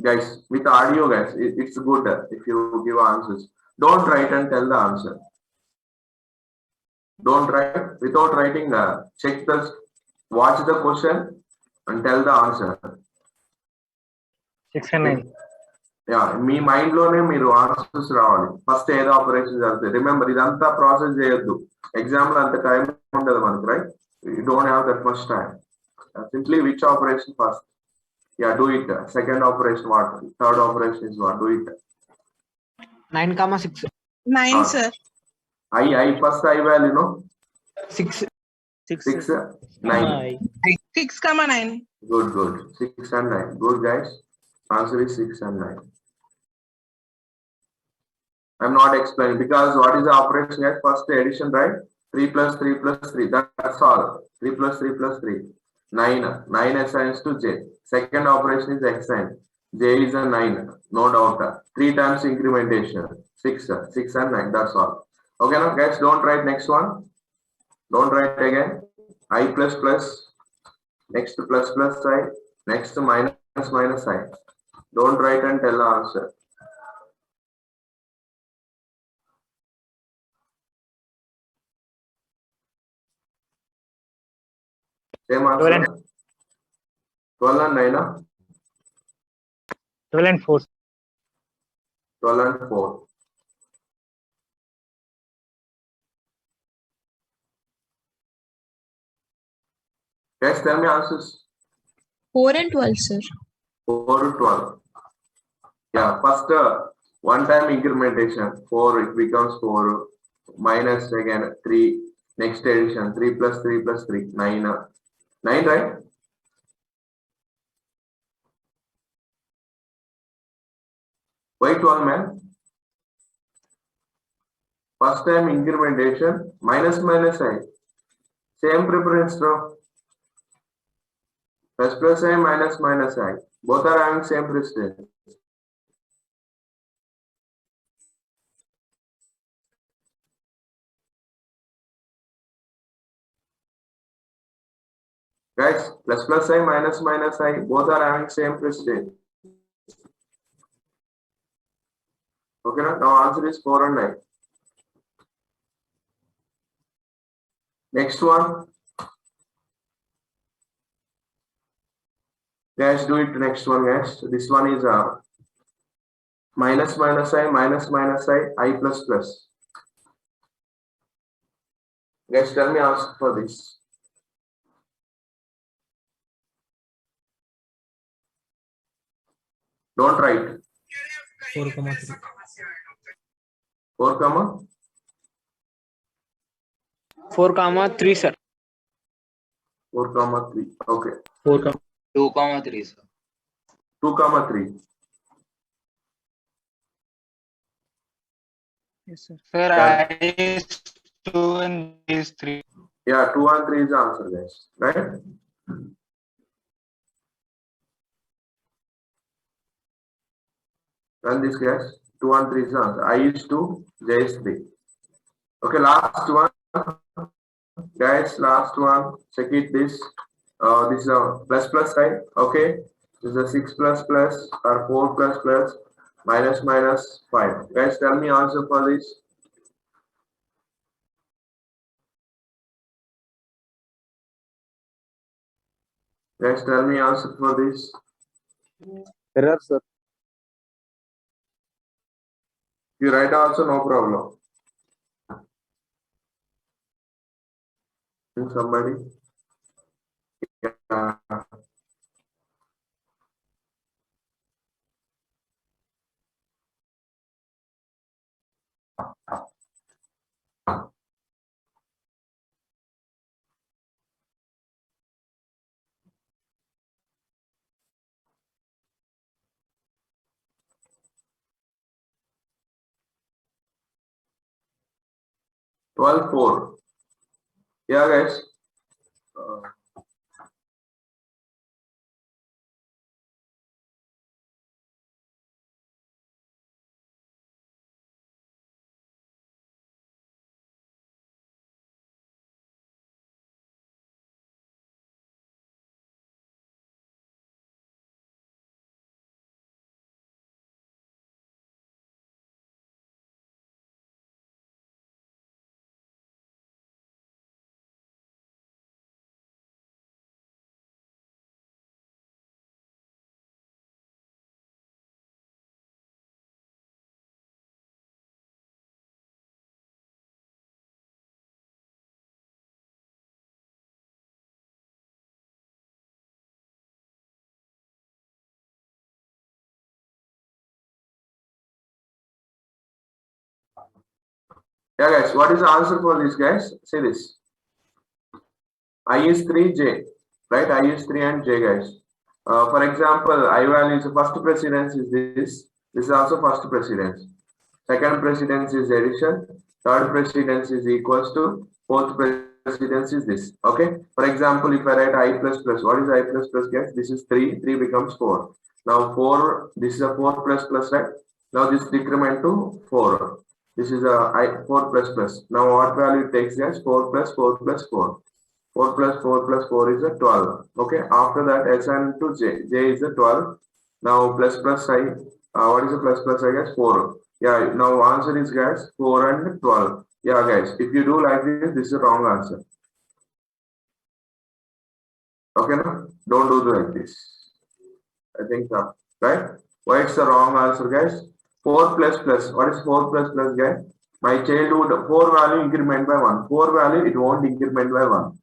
Guys, with audio, guys, it's good if you give answers. Don't write and tell the answer. Don't write without writing. Check watch the question and tell the answer. 6 and 9. Yeah me mind లోనే మీరు answers రావాలి. First ఏదో operation జరుగుతుంది. Remember, ఇదంతా process చేయొద్దు. Exam లో అంత time ఉండదు మనకు, right? You don't have that much time. Simply which operation first? Yeah, do it. Second operation what? Third operation is what? Do it. 9,6. 9, sir. I first I value, no? 6. 6, 9. 6,9. Good. 6 and 9. Good, guys. Answer is 6 and 9. I'm not explaining because what is the operation, guys? First addition, right? 3 plus 3 plus 3. That's all. 3 plus 3 plus 3. 9. 9 assigns to J. Second operation is assign. J is a 9. No doubt. 3 times incrementation. 6 and 9. That's all. Okay, now guys, don't write next one. Don't write again. I plus plus. Next plus plus I. Next minus minus I. Don't write and tell the answer. Same answer. 12 and 9. 12 and 4. 12 and 4. Guys, tell me answers. 4 and 12, sir. 4 to 12. Yeah, first one time incrementation. 4, it becomes 4. Minus again 3. Next addition. 3 plus 3 plus 3. 9. 9, right? Why 12, man? First time incrementation. Minus minus I. Same preference, bro. Plus plus I minus minus I. Both are having same precedence. Guys, plus plus I minus minus I. Both are having same precedence. Okay, now answer is 4 and 9. Next one. Guys, do it next one, guys. This one is minus minus I minus minus I plus plus. Guys, tell me answer for this. Don't write. 4,3. 4 comma 4,3, sir. 4 comma 3. Okay. 2,3, sir. 2 comma 3. Yes, sir. Sir, Yeah. I is 2 and B is 3. Yeah, 2 and 3 is the answer, guys. Right? Run this, guys. 2 and 3 is the answer. I is 2, J is 3. Okay, last one. Guys, last one. Check it this. This is a plus plus side. Okay. This is a 6 plus plus or 4 plus plus minus minus 5. Guys, tell me answer for this. Guys, tell me answer for this. Error, sir. If you write also, no problem. Somebody. Yeah. Twelve 4. Yeah, guys. Yeah, guys, what is the answer for this, guys? See this. I is 3, J, right? I is 3 and J, guys. For example, I value is the first precedence is this. This is also first precedence. Second precedence is addition. Third precedence is equals to. Fourth precedence is this. Okay. For example, if I write I plus plus, what is I plus plus, guys? This is 3. 3 becomes 4. Now 4, this is a 4 plus plus, right? Now this decrement to 4. This is a 4 plus plus. Now what value it takes, guys? 4 plus 4 plus 4. 4 plus 4 plus 4 is a 12. Okay. After that, SN to J. J is a 12. Now plus plus I. What is a plus plus I, guess? 4. Yeah. Now answer is, guys, 4 and 12. Yeah, guys. If you do like this is the wrong answer. Okay, no? Don't do like this. I think so. Right? Why it's the wrong answer, guys? 4 plus plus. What is 4 plus plus, guys? My child would 4 value increment by 1. 4 value, it won't increment by 1.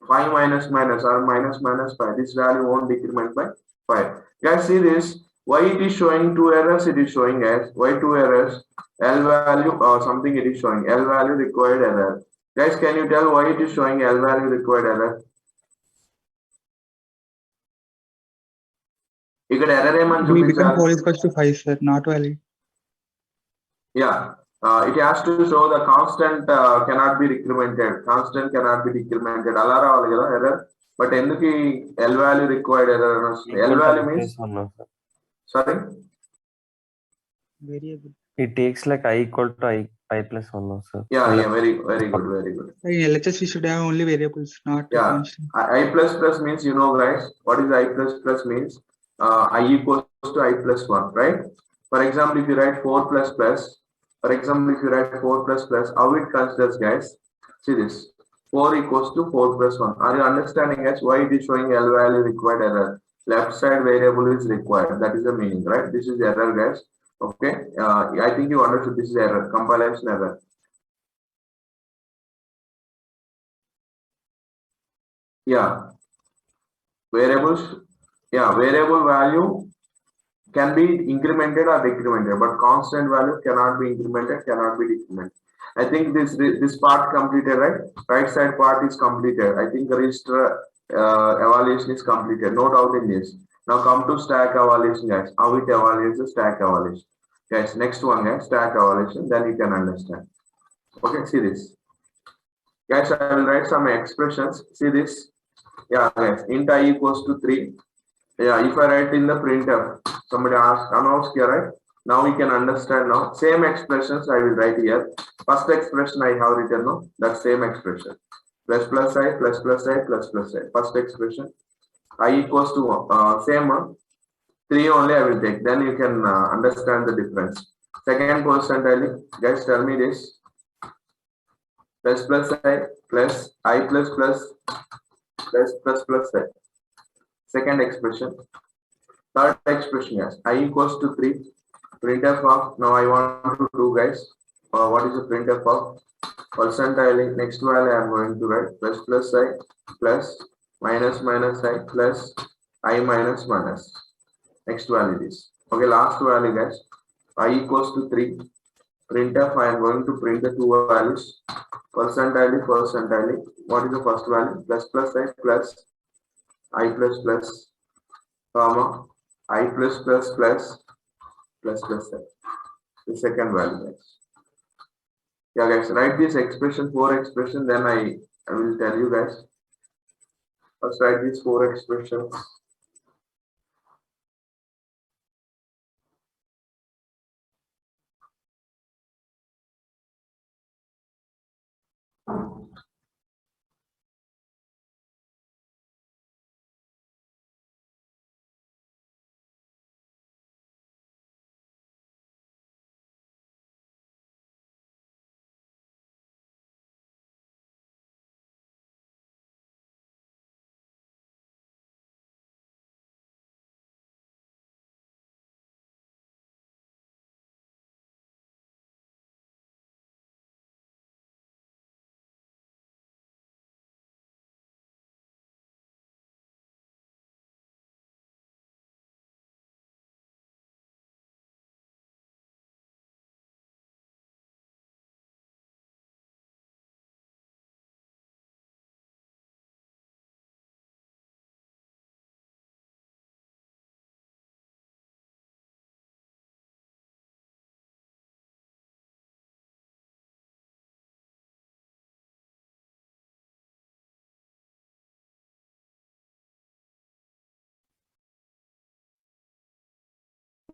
5 minus minus or minus minus 5. This value won't decrement by 5. Guys, see this. Why it is showing 2 errors? It is showing as why 2 errors? L value or something it is showing. L value required error. Guys, can you tell why it is showing L value required error? ఇక్కడ error ఏమని We become చూపించాలి? 4 is equals to 5, sir, not valid. Yeah. It has to show the constant cannot be decremented. Constant cannot be decremented. అలా రావాలి కదా error. But ఎందుకు ఈ L value required error అని వస్తుంది? L value means sorry. Variable. It takes like I equal to I plus 1 no, sir. Yeah, very good, very good. In LHS, we should have only variables, not Yeah. constant. I plus plus means, you know, guys, what is I plus plus means? I equals to I plus 1, right? For example, if you write 4 plus plus, for example, if you write 4 plus plus, how it considers, guys? See this. 4 equals to 4 plus 1. Are you understanding, guys, why it is showing L value required error? Left side variable is required. That is the meaning, right? This is error, guys. Okay. I think you understood this is error, compilation error. Yeah. Variables. Yeah, variable value can be incremented or decremented, but constant value cannot be incremented, cannot be decremented. I think this part completed, right? Right side part is completed. I think the register evaluation is completed. No doubt in this. Now come to stack evaluation, guys. How it evaluates the stack evaluation. Guys, next one, guys, stack evaluation. Then you can understand. Okay, see this. Guys, I will write some expressions. See this. Yeah, guys. Int I equals to 3. Yeah, if I write in the printf, somebody announced here, right? Now we can understand now. Same expressions I will write here. First expression I have written now. That same expression. Plus plus I plus plus I plus plus I. First expression. I equals to same one. 3 only I will take. Then you can understand the difference. Second percentile, guys, tell me this. Plus plus I plus I plus plus plus plus plus I. Second expression. Third expression, yes. I equals to 3. Printf of, now I want to do, guys. What is the printf of? Percentile, next value I am going to write plus plus I plus minus minus I plus I minus minus. Next value is. Okay, last value, guys. I equals to 3. Printf, I am going to print the 2 values. Percentile. What is the first value? Plus plus I plus I plus plus, comma, I plus plus plus plus plus I. The second value, guys. Yeah, guys, write this expression, 4 expression, then I will tell you, guys. First write these 4 expressions.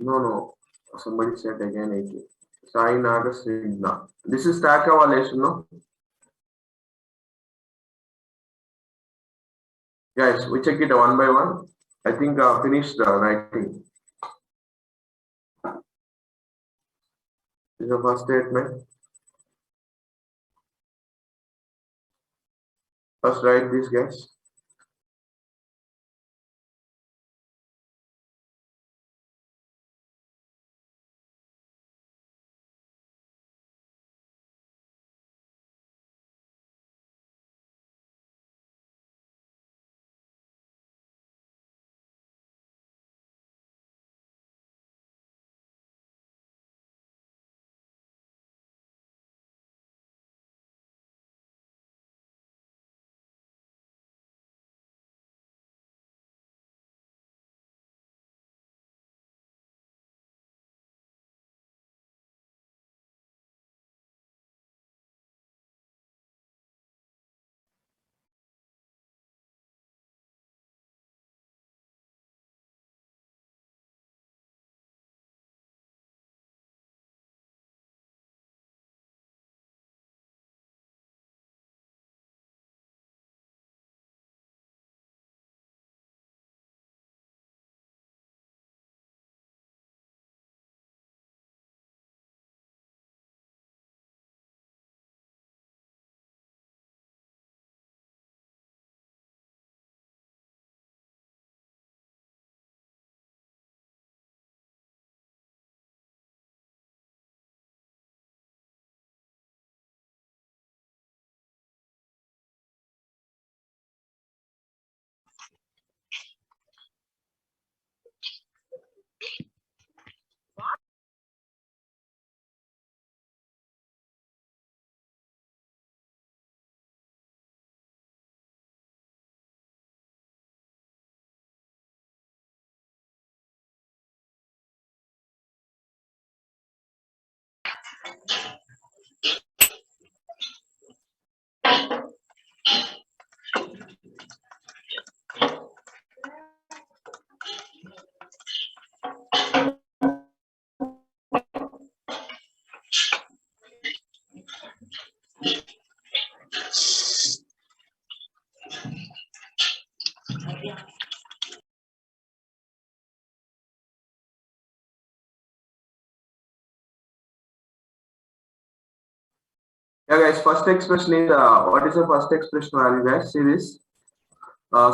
No. Somebody said again 80. Sai Naga Srigna. This is stack evaluation, no? Guys, we check it one by one. I think finished writing. This is the first statement. First write this, guys. Yeah, guys, first expression is what is the first expression value, guys? See this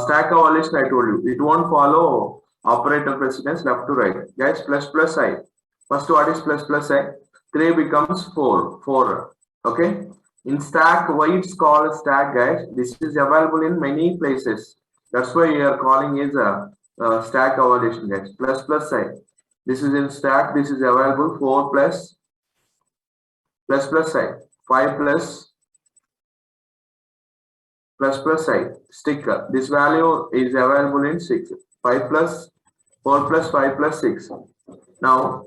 stack evaluation. I told you it won't follow operator precedence left to right, guys. Plus I. First, what is plus I? 3 becomes 4. 4. Okay. In stack, why it's called stack, guys? This is available in many places. That's why you are calling is a stack evaluation, guys. Plus I. This is in stack. This is available 4 plus I. 5 plus I sticker. This value is available in 6. 5 plus 4 plus 5 plus 6. Now,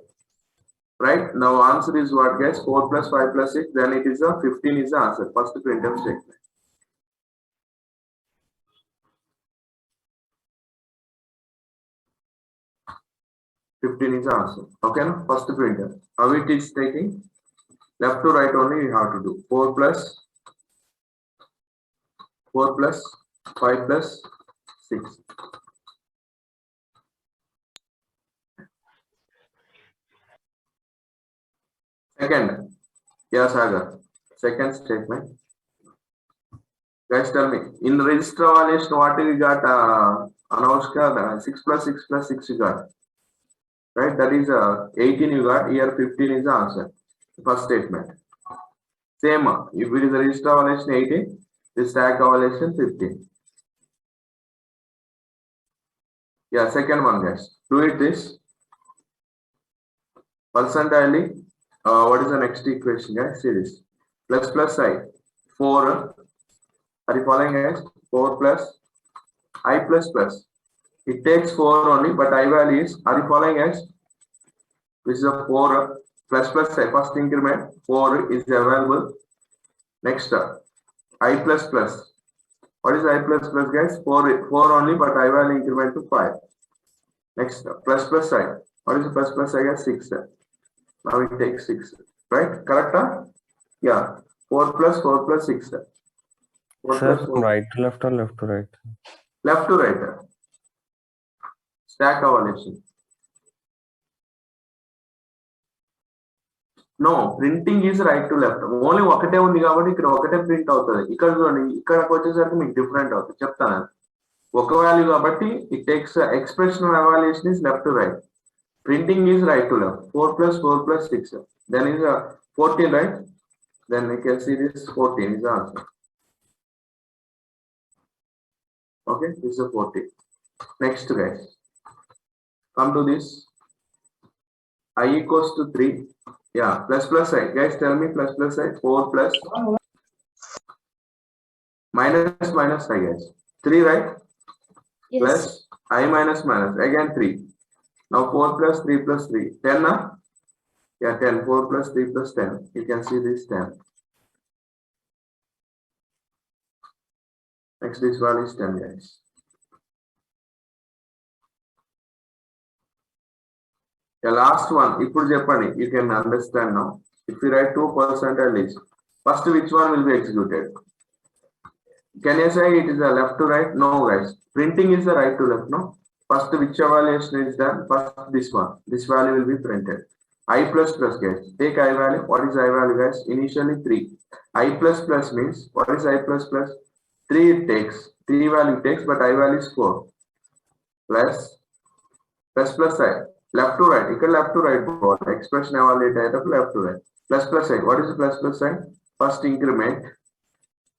right now answer is what, guys? 4 plus 5 plus 6. Then it is a 15 is the answer. First printf statement. Fifteen is the answer. Okay, no? First printf. How it is taking? Left to right only you have to do. 4 plus 5 plus 6. Second, yes, Sagar. Second statement. Guys, tell me. In register evaluation, what you got? Anushka, 6 plus 6 plus 6 you got. Right? That is 18 you got. Here 15 is the answer. First statement. Same. If it is a register evaluation 18, the stack evaluation 15. Yeah, second one, guys. Do it this. Percentile. What is the next equation, guys? See this. Plus I. 4. Are you following, guys? 4 plus I plus. It takes 4 only, but I value is. Are you following, guys? This is a 4 plus I. First increment 4 is available. Next I plus. What is I plus, guys? 4 only, but I value increment to 5. Next, plus plus side. What is the plus plus side? 6. Now we take 6. Right? Correct? Yeah. 4 plus 6. 4 Sir, plus from 4. right to left or left to right? Left to right. Stack evaluation. No, printing is right to left. Only ఒకటే ఉంది కాబట్టి ఇక్కడ ఒకటే print అవుతుంది. ఇక్కడ చూడండి ఇక్కడికి వచ్చేసరికి మీకు డిఫరెంట్ అవుతుంది. చెప్తాను. ఒక వాల్యూ కాబట్టి it takes expression of evaluation is left to right. Printing is right to left. 4 plus 6. Then is 14, right? Then we can see this 14 is the answer. Okay, this is a 14. Next, guys. Come to this. I equals to 3. Yeah, plus side. Guys, tell me plus side. 4 plus minus I guess. 3, right? Yes. Plus I minus. Again 3. Now 4 plus 3 plus 3. 10, na? Yeah, 10. 4 plus 3 plus 10. You can see this 10. Next, this value is 10, guys. The last one, ఇప్పుడు చెప్పండి, you can understand now. If you write 2% at least, first which one will be executed? Can you say it is a left to right? No, guys. Printing is the right to left, no? First, which evaluation is done? First, this one. This value will be printed. I plus, guys. Take I value. What is I value, guys? Initially 3. I plus means, what is I plus? 3 it takes. 3 value takes, but I value is 4. Plus I. Left to right. Equal left to right. Expression evaluate left to right. Plus I. What is the plus sign? First increment.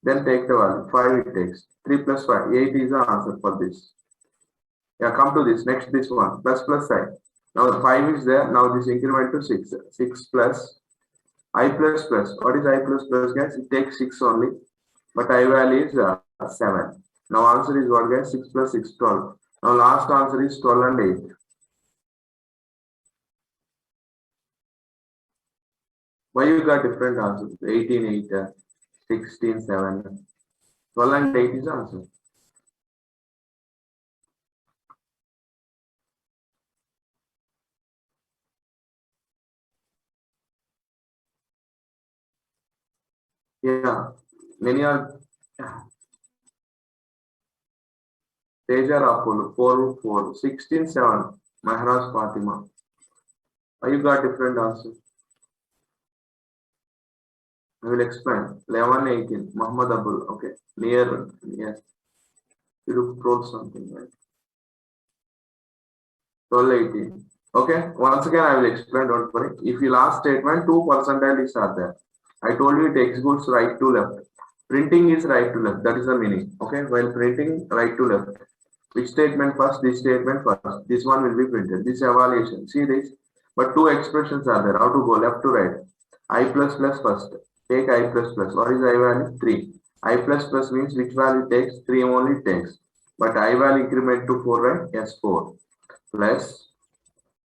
Then take the value. 5 it takes. 3 plus 5. 8 is the answer for this. Yeah, come to this. Next, this one. Plus side. Now 5 is there. Now this increment to 6. 6 plus I plus. What is I plus, guys? It takes 6 only. But I value is 7. Now answer is what, guys? 6 plus 6, 12. Now last answer is 12 and 8. Why you got different answers? 18, 8, 16, 7. 12 and 8 is the answer. Yeah, many are. Teja Rapul, 4, 16, 7. Maharaj Fatima. Why you got different answers? I will explain. 11, 18. Muhammad Abul. Okay. Near. Yes. You wrote something, right? 12, 18. Okay. Once again, I will explain. Don't worry. If you last statement, 2 percentiles are there. I told you it executes right to left. Printing is right to left. That is the meaning. Okay. While printing right to left. Which statement first? This statement first. This one will be printed. This evaluation. See this? But 2 expressions are there. How to go left to right? I plus first. Take I plus. What is I value? 3. I plus means which value takes? 3 only takes. But I value increment to 4, right? Yes, 4. Plus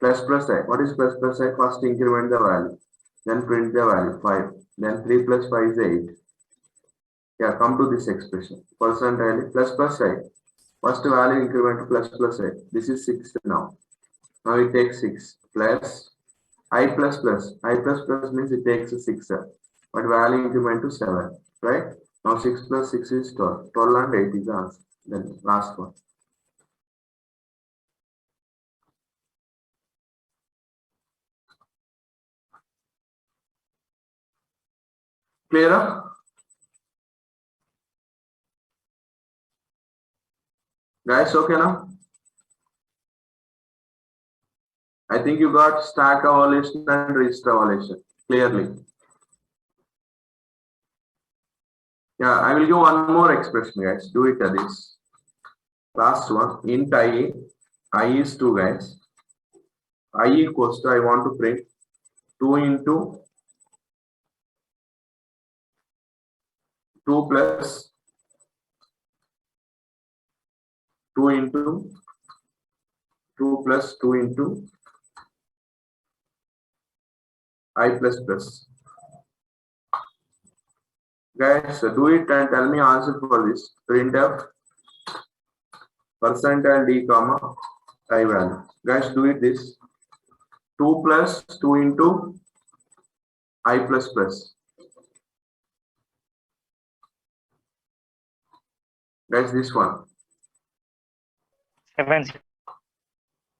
I. What is plus I? First increment the value. Then print the value. 5. Then 3 plus 5 is 8. Yeah, come to this expression. Percentile plus I. First value increment to plus I. This is 6 now. Now it takes 6. Plus I plus. I plus means it takes 6. But value increment to 7, right? Now 6 plus 6 is 12. 12 and 8 is the answer. Then last one. Clear up? Guys, okay now? I think you got stack evaluation and register evaluation clearly. Yeah, I will give one more expression, guys. Do it at this. Last one. Int I is 2, guys. I equals to, I want to print 2 into 2 plus 2 into 2 plus 2 into I plus. Guys, do it and tell me answer for this. Printf percentile d comma I value. Guys, do it this. 2 plus 2 into I plus plus. Guys, this one. 7.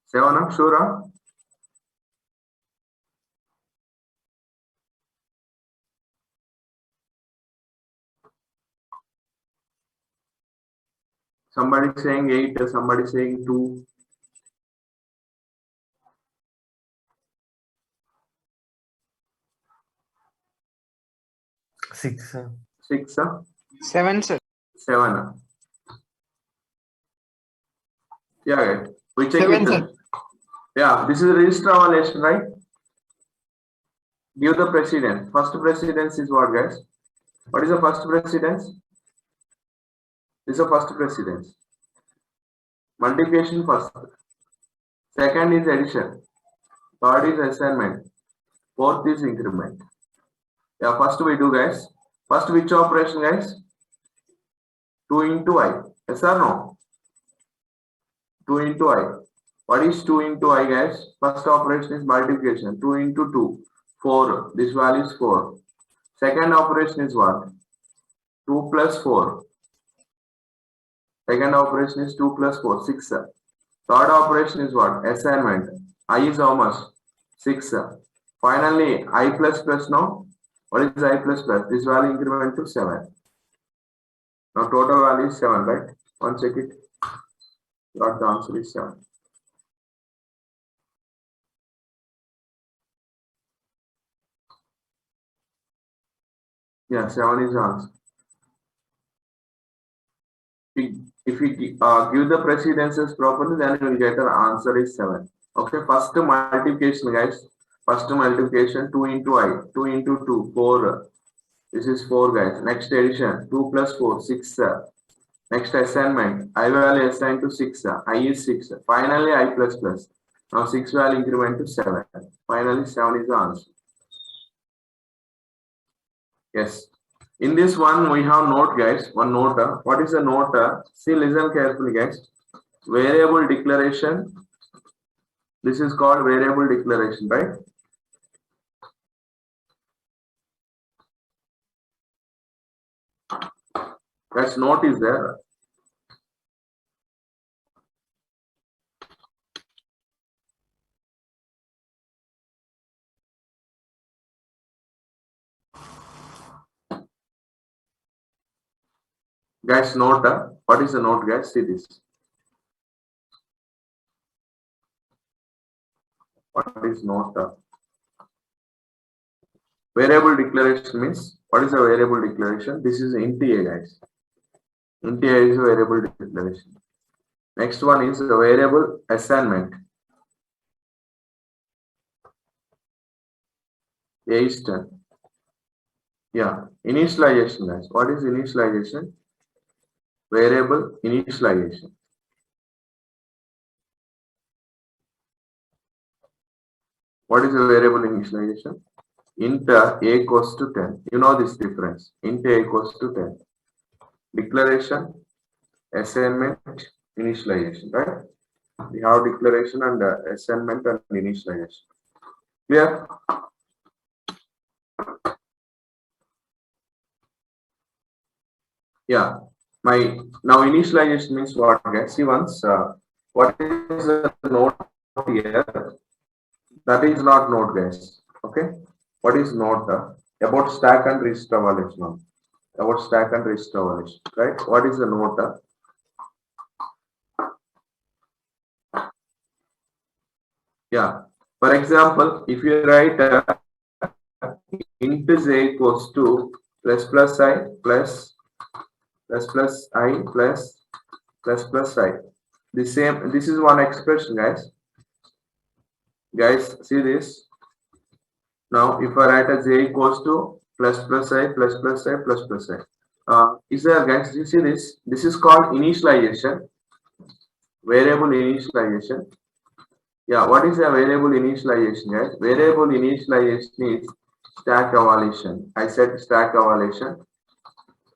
7, sure? Somebody saying 8, somebody saying 2. 6, sir. 6, 7, sir. 7. Yeah, guys. We check 7, it. sir. Yeah, this is register evaluation, right? Give the precedence. First precedence is what, guys? What is the first precedence? This is the first precedence. Multiplication first. Second is addition. Third is assignment. Fourth is increment. Yeah, first we do, guys. First, which operation, guys? 2 into I. Yes or no? 2 into I. What is 2 into I, guys? First operation is multiplication. 2 into 2. 4. This value is 4. Second operation is what? 2 plus 4. Second operation is 2 plus 4. 6. Third operation is what? Assignment. I is how much? 6. Finally, I plus plus now. What is I plus plus? This value increment to 7. Now total value is 7, right? One check it. Got the answer is 7. Yeah, 7 is the answer. If we give the precedences properly, then we will get the answer is 7. Okay, first multiplication, guys. First multiplication 2 into I. 2 into 2, 4. This is 4, guys. Next addition 2 plus 4, 6. Next assignment, I value assigned to 6. I is 6. Finally, I plus plus. Now 6 value increment to 7. Finally, 7 is the answer. Yes. In this one, we have note, guys. One note. What is a note? See, listen carefully, guys. Variable declaration. This is called variable declaration, right? Guys, note is there. Guys, note. What is the note, guys? See this. What is note? Variable declaration means, what is a variable declaration? This is int a, guys. Int a is a variable declaration. Next one is a variable assignment. A is 10. Yeah, initialization, guys. What is initialization? Variable initialization. What is a variable initialization? Int a equals to 10. You know this difference. Int a equals to 10. Declaration, assignment, initialization, right? We have declaration and assignment and initialization. Clear? Yeah. Now initialization means what, guys? See once. What is the node here? That is not node, guys. Okay. What is node? About stack and register evaluation. About stack and register evaluation, right? What is the node? Yeah. For example, if you write int a equals to plus plus I plus I plus I. This is one expression, guys. Guys, see this. Now, if I write as a equals to plus I plus I plus I. Is there, guys? You see this? This is called initialization. Variable initialization. Yeah, what is a variable initialization, guys? Variable initialization is stack evaluation. I said stack evaluation.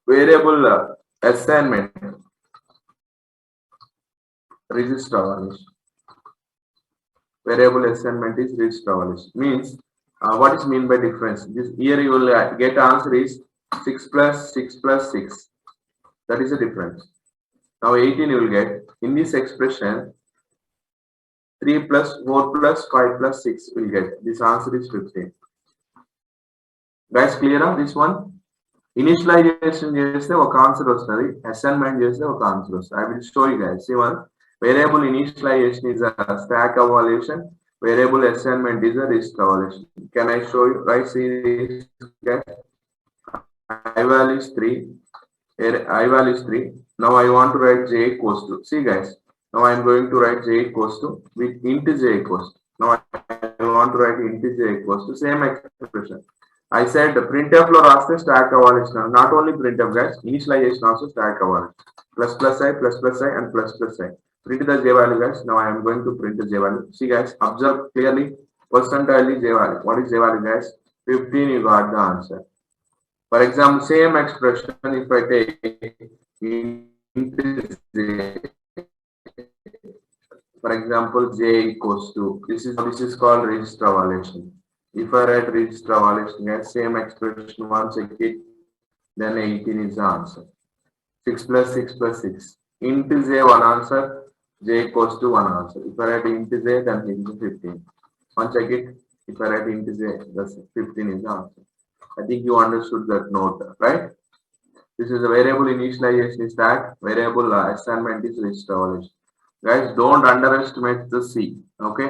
Variable assignment, register evaluation. variable assignment is reestablish. Means what is mean by difference? This here you will get answer is 6 plus 6 plus 6. That is the difference. Now 18 you will get in this expression 3 plus 4 plus 5 plus 6 will get. This answer is 15. Guys, clear on this one? Initialization చేస్తే ఒక answer వస్తుంది, assignment చేస్తే ఒక answer వస్తుంది. I will show you guys. See one, variable initialization is a stack evaluation, variable assignment is a list evaluation. Can I show you? Right, see this guys. I value is 3. I value is 3. Now I want to write j equals to. See guys. Now I am going to write j equals to with int j equals to. Now I want to write int j equals to same expression. I said the printf lo raste stack evaluation. Not only printf guys, initialization also stack evaluation. Plus plus I and plus I. Print the j value guys. Now I am going to print the j value. See guys, observe clearly. Percentile is j value. What is j value guys? 15. You got the answer. For example, same expression if I take int j. For example, j equals to this is called register evaluation. If I write register evaluation, same expression once again, then 18 is the answer. 6 plus 6 plus 6. Int j one answer, j equals to one answer. If I write int j, then it is 15. Once again, if I write int j, that's 15 is the answer. I think you understood that note, right? This is a variable initialization is stack, variable assignment is register evaluation. Guys, don't underestimate the C, okay?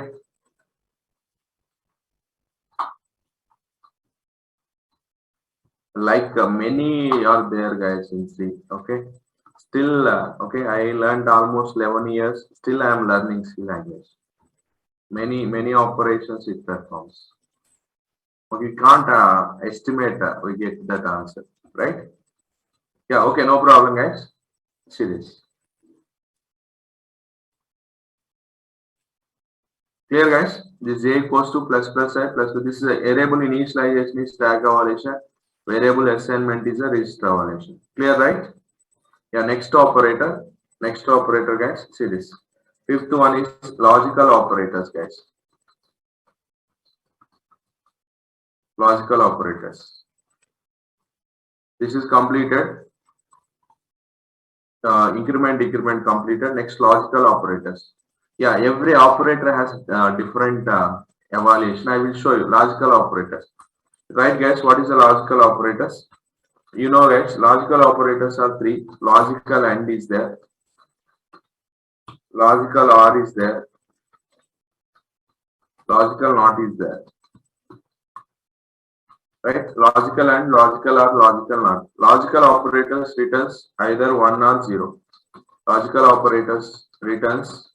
Like many are there guys in C, okay? Still, okay, I learned almost 11 years, still I am learning C language. Many operations it performs. Okay, we can't estimate we get that answer, right? Yeah, okay, no problem guys. See this. Clear guys? This j equals to plus plus I plus this is a variable initialization is stack evaluation. Variable assignment is a register evaluation. Clear, right? Yeah, next operator guys, see this. Fifth one is logical operators guys. Logical operators. This is completed. Increment, decrement completed. Next logical operators. Yeah, every operator has different evaluation. I will show you logical operators. Right guys, what is the logical operators? You know guys, logical operators are 3. Logical AND is there. Logical OR is there. Logical NOT is there. Right? Logical AND, logical OR, logical NOT. Logical operators returns either 1 or 0. Logical operators returns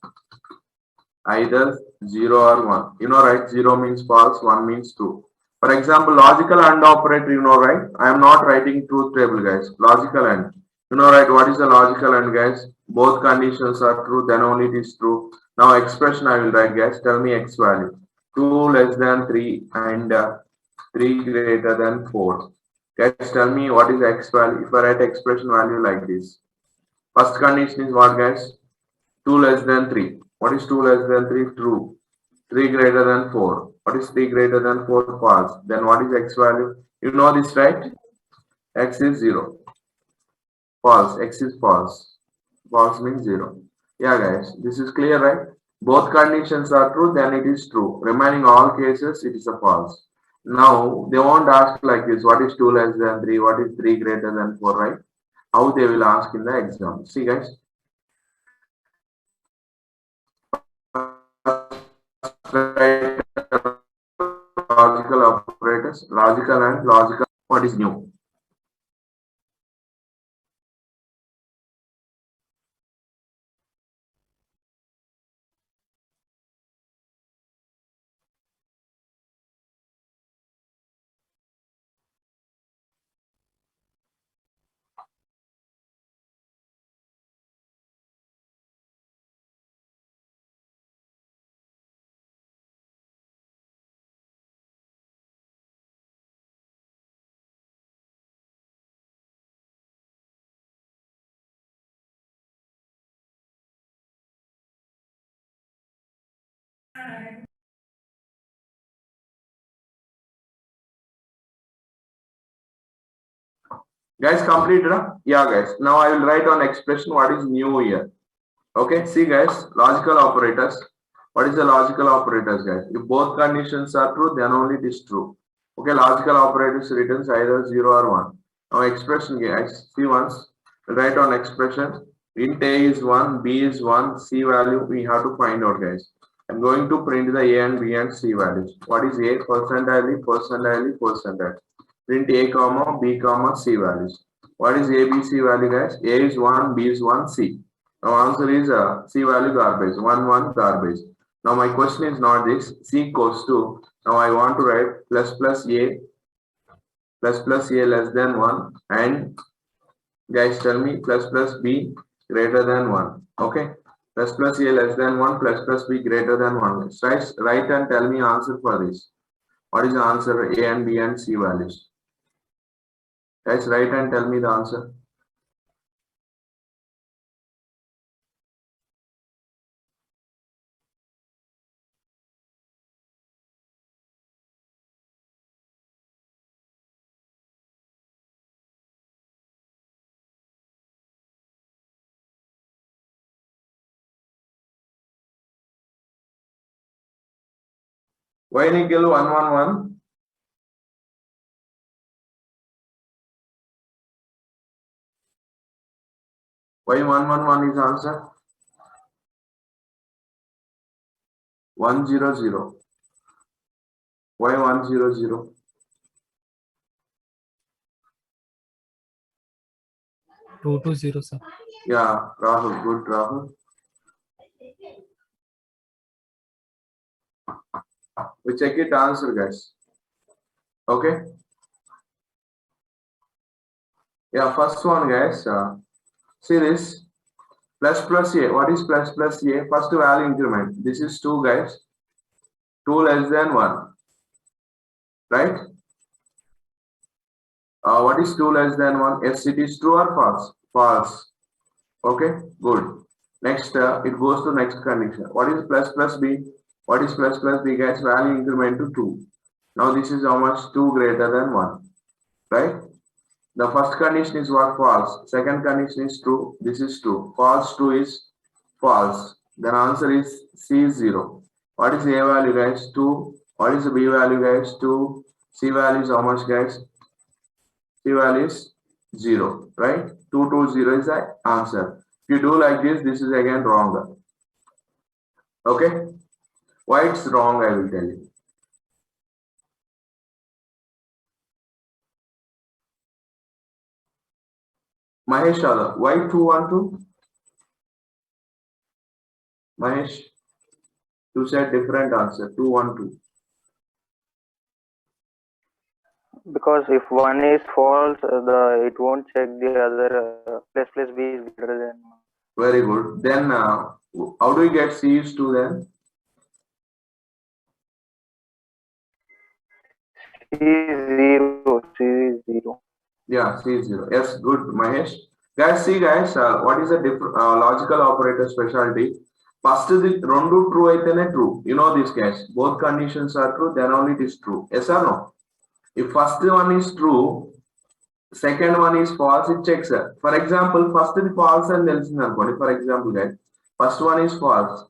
either 0 or 1. You know, right? 0 means false, 1 means true. For example, logical AND operator, you know, right? I am not writing truth table, guys. Logical AND. You know, right? What is the logical AND, guys? Both conditions are true, then only it is true. Now, expression I will write, guys. Tell me x value. 2 less than 3 and 3 greater than 4. Guys, tell me what is x value. If I write expression value like this. First condition is what, guys? 2 less than 3. What is 2 less than 3? True. 3 greater than 4. What is 3 greater than 4? False. Then what is x value? You know this, right? X is 0. False. X is false. False means 0. Yeah, guys. This is clear, right? Both conditions are true, then it is true. Remaining all cases, it is a false. Now, they won't ask like this. What is 2 less than 3? What is 3 greater than 4, right? How they will ask in the exam. See, guys. Logical operators, logical and logical. What is new? Guys, completed? Huh? Yeah, guys. Now I will write on expression what is new here. Okay, see guys, logical operators. What is the logical operators, guys? If both conditions are true, then only it is true. Okay, logical operators returns either 0 or 1. Now expression, guys, see once. Write on expression. Int A is 1, B is 1, C value we have to find out, guys. I'm going to print the A and B and C values. What is A? Percentile, percentile, percentile. Print A comma B comma C values. What is A, B, C value, guys? A is 1, B is 1, C. Now answer is C value garbage, 1, 1 garbage. Now my question is not this, C equals to, now I want to write plus plus A less than 1 and guys tell me plus plus B greater than 1. Okay, plus plus A less than 1 plus B greater than 1. Write and tell me answer for this. What is the answer? A and B and C values. Guys, write and tell me the answer. Why Nikhil 111? Why 111 is answer? 100. Why 100? 220, sir. Yeah, Rahul, good Rahul. We check it answer, guys. Okay. Yeah, first one, guys. See this plus plus A. What is plus plus A? First value increment. This is 2, guys. 2 less than 1. Right? What is 2 less than 1? Yes, it is true or false? False. Okay, good. Next, it goes to next condition. What is plus plus B? What is plus plus B, guys? Value increment to 2. Now this is how much? 2 greater than 1. Right? The first condition is what? False. Second condition is true. This is true. False 2 is false. Then answer is C is 0. What is A value, guys? 2. What is the B value, guys? 2. C value is how much, guys? C value is 0. Right? 220 is the answer. If you do like this, this is again wrong. Okay? Why it's wrong, I will tell you. Mahesh, why 212? Mahesh, you said different answer. 212. Because if one is false, it won't check the other. Plus plus B is greater than 1. Very good. Then how do we get C is 2 then? C is 0. Yeah, C is 0. Yes, good, Mahesh. Guys, see guys, what is the logical operator specialty? First is the rendu true aitene true. You know this, guys. Both conditions are true, then only it is true. Yes or no? If first one is true, second one is false, it checks. For example, first is false and then for example, guys, first one is false.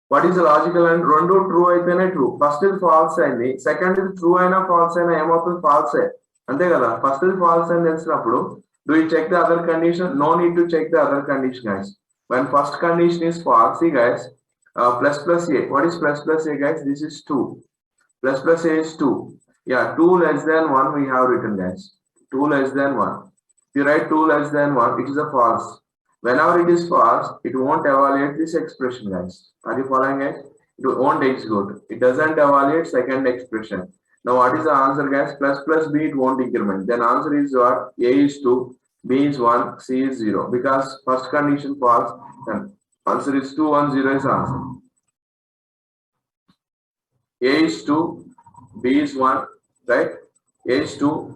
What is the logical and rendu true aitene true? First is false and second is true and false and false. Ante kada, first is false and then do we check the other condition? No need to check the other condition, guys. When first condition is false, see guys, plus plus A. What is plus plus A, guys? This is 2. Plus plus A is 2. Yeah, 2 less than 1 we have written, guys. 2 less than 1. If you write 2 less than 1, it is a false. Whenever it is false, it won't evaluate this expression, guys. Are you following, guys? It won't execute. It doesn't evaluate second expression. Now what is the answer, guys? Plus plus B, it won't increment. Then answer is what? A is 2, B is 1, C is 0. Because first condition false, then answer is 210 is answer. A is 2, B is 1, right? A is 2,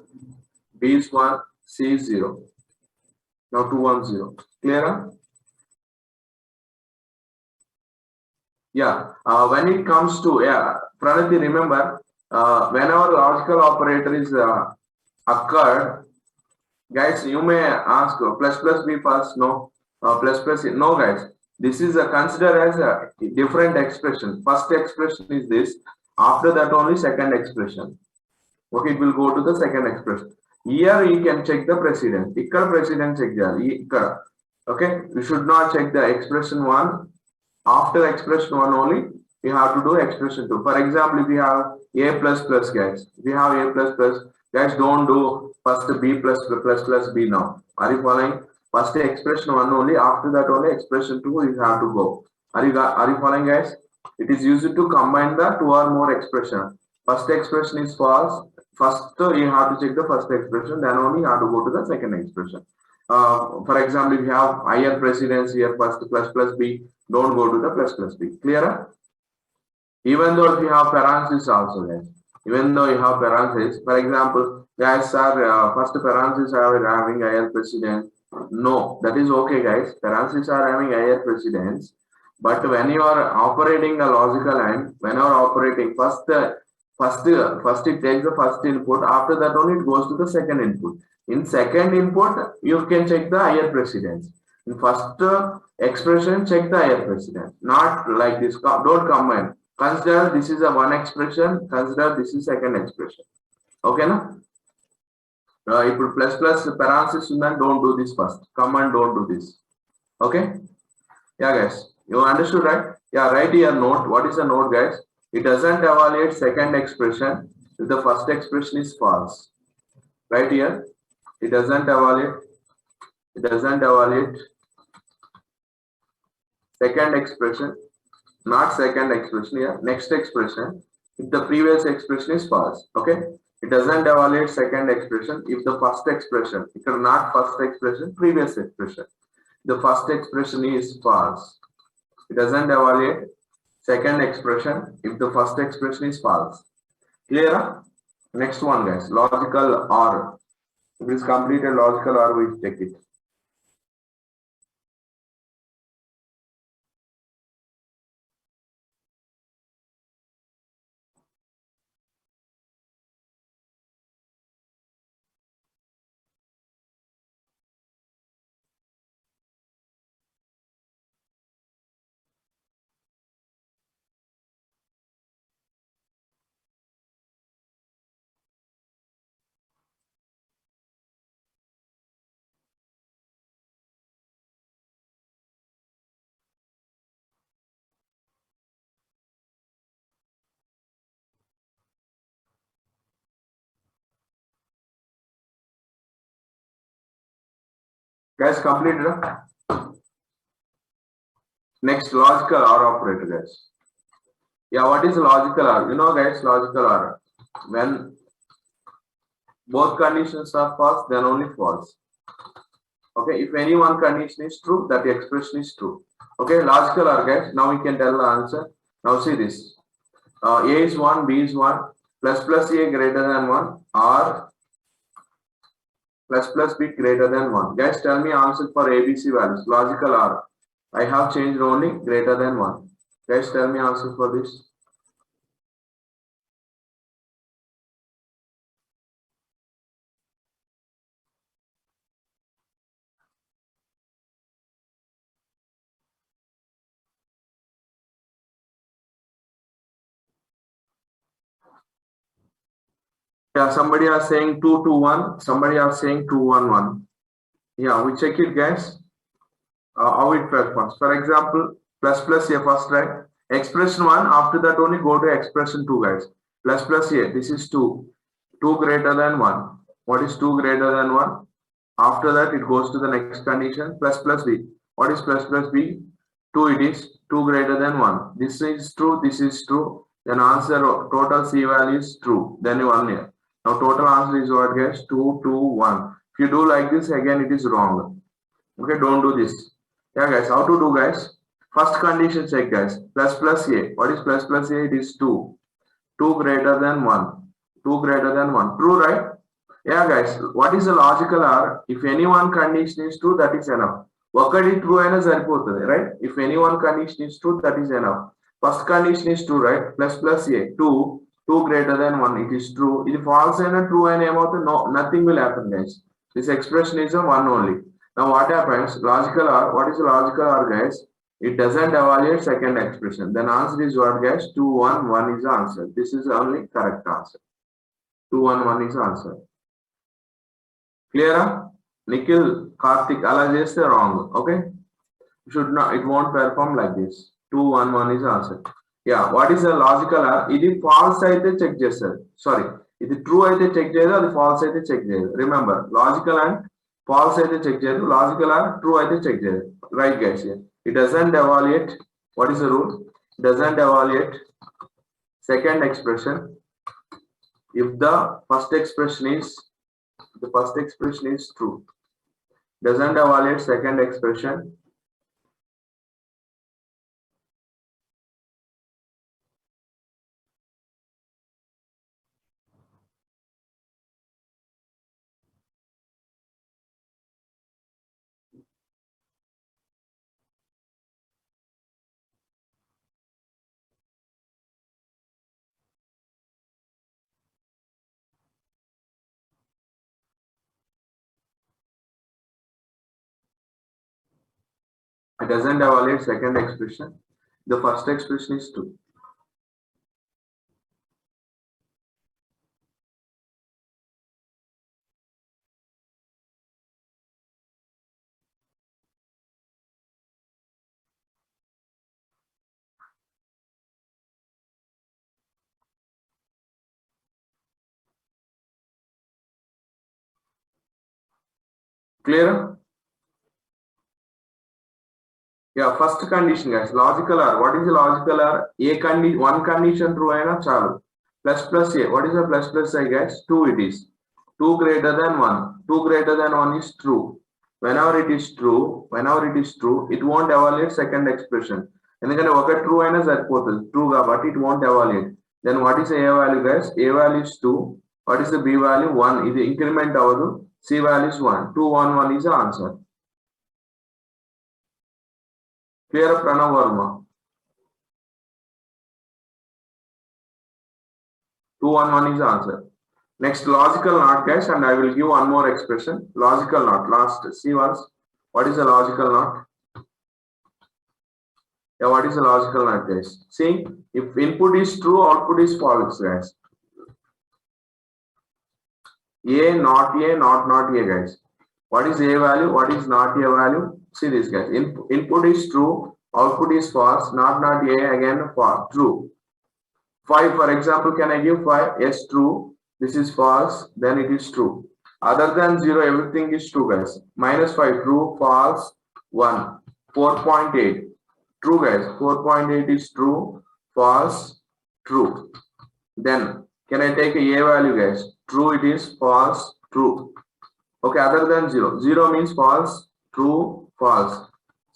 B is 1, C is 0. Now 210. Clear? Yeah, when it comes to, yeah, Pranati, remember, whenever logical operator is occurred, guys, you may ask plus plus b first, no, plus plus a, no, guys. This is considered as a different expression. First expression is this. After that, only second expression. Okay, it will go to the second expression. Here you can check the precedence. Ikkada precedence check ikkada. Okay, you should not check the expression one. After expression one only, we have to do expression two. For example, if we have a plus plus, guys, we have a plus plus, guys, don't do first b plus b now. Are you following? First expression one only. After that only expression two you have to go. Are you following, guys? It is used to combine the two or more expression. First expression is false. First you have to check the first expression, then only you have to go to the second expression. For example, if you have higher precedence here, first plus plus b, don't go to the plus plus b. Clear? Even though if you have parentheses also, guys. Even though you have parentheses, for example, guys are first parentheses are having higher precedence. No, that is okay, guys. Parentheses are having higher precedence. But when you are operating a logical and when you are operating first it takes the first input. After that only it goes to the second input. In second input, you can check the higher precedence. In first expression, check the higher precedence. Not like this. Don't combine. Consider this is a one expression. Consider this is second expression. Okay, na? If you plus plus parenthesis, then don't do this first. Command, don't do this. Okay? Yeah, guys. You understood, right? Yeah, write here note. What is a note, guys? It doesn't evaluate second expression if the first expression is false. Right here. It doesn't evaluate second expression, not second expression here, next expression if the previous expression is false. Okay, it doesn't evaluate second expression if the first expression, if it's not first expression, previous expression, the first expression is false. It doesn't evaluate second expression if the first expression is false. Clear? Next one, guys, logical OR. If it is completed logical OR, we check it. Guys, completed. Next, logical OR operator, guys. Yeah, what is logical OR? You know, guys, logical OR. When both conditions are false, then only false. Okay, if any one condition is true, that expression is true. Okay, logical OR, guys. Now we can tell the answer. Now see this. A is 1, B is 1, plus plus A greater than 1, or plus plus b greater than 1. Guys, tell me answer for ABC values. Logical OR. I have changed only greater than 1. Guys, tell me answer for this. Yeah, somebody are saying 2 to 1. Somebody are saying 2 1 1. Yeah, we check it, guys. How it felt first. For example, plus plus a first, right? Expression 1, after that only go to expression 2, guys. Plus plus a, this is 2. 2 greater than 1. What is 2 greater than 1? After that, it goes to the next condition, plus plus b. What is plus plus b? 2 it is, 2 greater than 1. This is true, this is true. Then answer, total C value is true. Then 1 here. Now total answer is what, guys? 2 2 1. If you do like this, again it is wrong. Okay, don't do this. Yeah, guys, how to do, guys? First condition check, guys. Plus plus a. What is plus plus a? It is 2. 2 greater than 1. 2 greater than 1. True, right? Yeah, guys. What is the logical OR? If any one condition is true, that is enough. Okadi true aina saripotadi, right? If any one condition is true, that is enough. First condition is true, right? Plus plus a 2 greater than 1. It is true. If false and true and no, nothing will happen, guys. This expression is a 1 only. Now what happens? Logical or what is logical or, guys? It doesn't evaluate second expression. Then answer is what, guys? 2 1 1 is the answer. This is the only correct answer. 2 1 1 is the answer. Clear? Nikhil, Karthik, ala cheste wrong. Okay? Should not, it won't perform like this. 2 1 1 is the answer. Yeah, what is the logical error? This false aithe check chesadu. Sorry, this true aithe check cheyadu, adi false aithe check cheyadu. Remember, logical and false aithe check cheyadu, logical or true aithe check cheyadu. Right, guys? Here, it doesn't evaluate. What is the rule? It doesn't evaluate second expression if the first expression is true. Doesn't evaluate second expression It doesn't evaluate second expression. The first expression is true. Clear? Yeah, first condition, guys. Logical or what is the logical or? One condition true aina chalu. Plus plus a. What is the plus plus a, guys? 2 it is. 2 greater than 1. 2 greater than 1 is true. Whenever it is true, it won't evaluate second expression. And then okay, true aina saripothundi. True but it won't evaluate. Then what is a value, guys? A value is 2. What is the b value? 1. This increment avadu. C value is 1. 2 1 1 is the answer. Clear, Pranav Verma? 2 1 1 is the answer. Next, logical not, guys, and I will give one more expression. Logical not. Last, see once. What is a logical not? Yeah, what is a logical not, guys? See, if input is true, output is false, guys. A, not A, not A, guys. What is A value? What is not A value? See this, guys. Input is true, output is false, not A, again false, true. 5, for example, can I give 5? Yes, true. This is false, then it is true. Other than 0, everything is true, guys. -5, true, false, 1. 4.8, true, guys. 4.8 is true, false, true. Then, can I take a value, guys? True, it is, false, true. Okay, other than 0. 0 means false, true, false.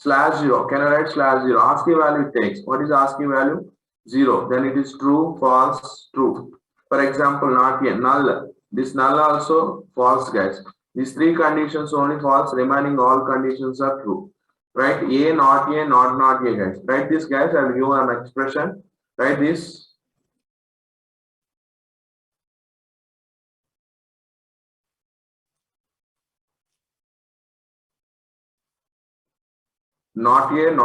/0, can I write /0? ASCII value it takes. What is ASCII value? 0. Then it is true, false, true. For example, not A, null. This null also false, guys. These 3 conditions only false, remaining all conditions are true. Right? A, not A, guys. Write this, guys. I will give an expression. Write this. Not A,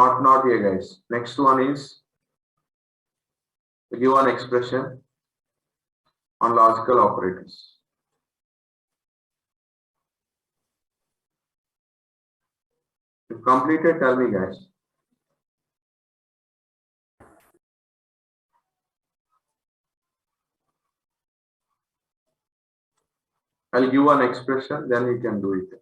guys. Next one is give an expression on logical operators. If completed, tell me, guys. I'll give an expression, then you can do it.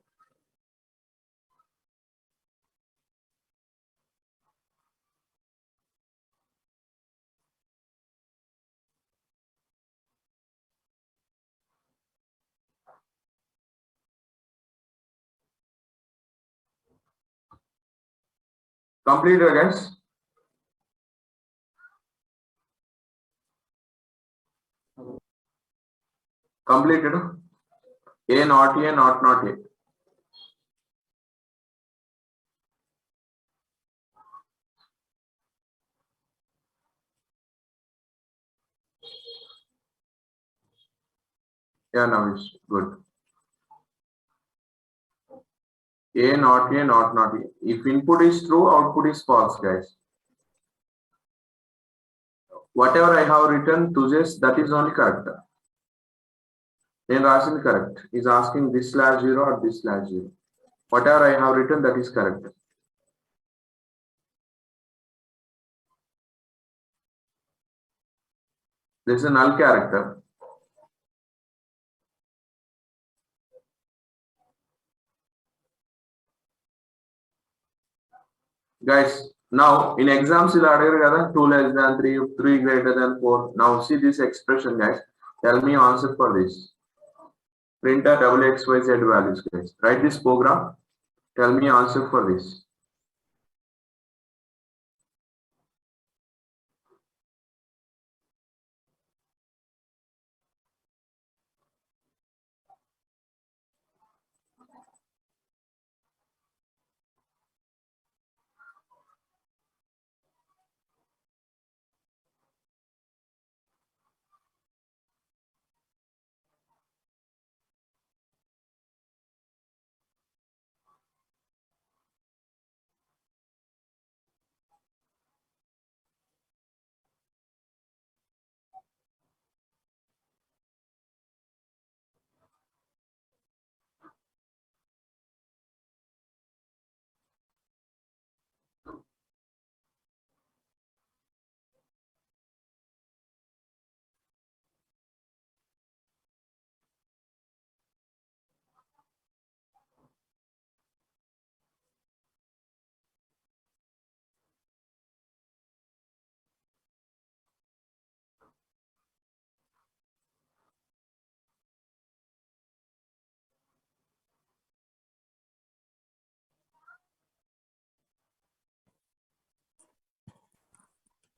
Completed, guys. Completed. A, not A, not A. Yeah, Navish, good. A not A not not A. If input is true, output is false, guys. Whatever I have written to this, that is only correct. Then Rasin correct. Is asking this slash 0 or this slash 0. Whatever I have written, that is correct. This is a null character. Guys, now in exams, you'll add 2 less than 3, 3 greater than 4. Now see this expression, guys. Tell me answer for this. Print a WXYZ values, guys. Write this program. Tell me answer for this.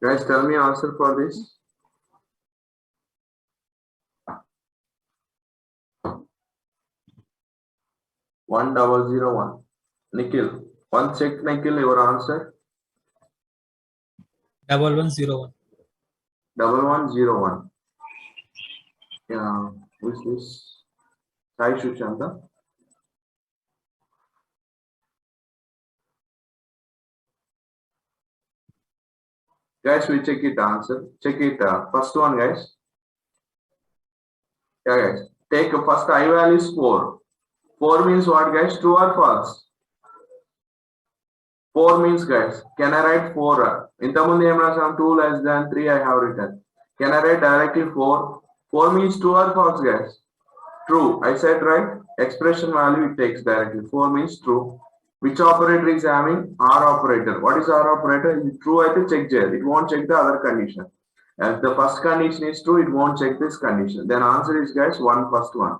Guys, tell me answer for this. One double zero one. Nikhil. One check, Nikhil, your answer. 1101. 1101. Yeah, who is this? Sai Shuchanta. Guys, we check it answer. Check it. First one, guys. Yeah, guys. Take first I value is 4. 4 means what, guys? True or false? 4 means, guys, can I write 4? In the Mundam 2 less than 3 I have written. Can I write directly 4? 4 means true or false, guys? True. I said right. Expression value it takes directly. 4 means true. Which operator is having? R operator. What is R operator? Is true, I will check there. It won't check the other condition. If the first condition is true, it won't check this condition. Then answer is, guys, first one.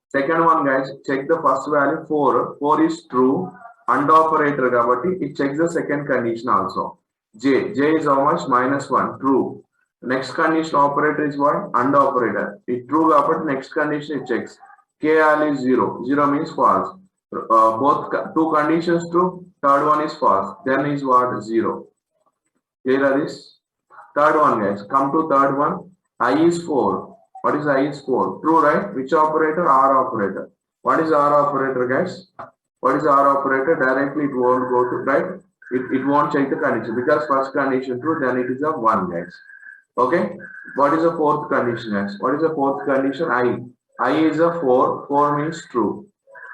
Second one, guys, check the first value 4. 4 is true. AND operator, it checks the second condition also. J is how much? -1. True. Next condition operator is what? AND operator. It true, but next condition it checks. KL is 0. 0 means false. Both two conditions true. Third one is false. Then is what? 0. Clear this? Third one, guys. Come to third one. I is 4. What is I is 4? True, right? Which operator? R operator. What is R operator, guys? What is R operator? Directly it won't go to, right? It won't check the condition because first condition true, then it is a 1, guys. Okay. What is the fourth condition, guys? What is the fourth condition? I is a 4. 4 means true.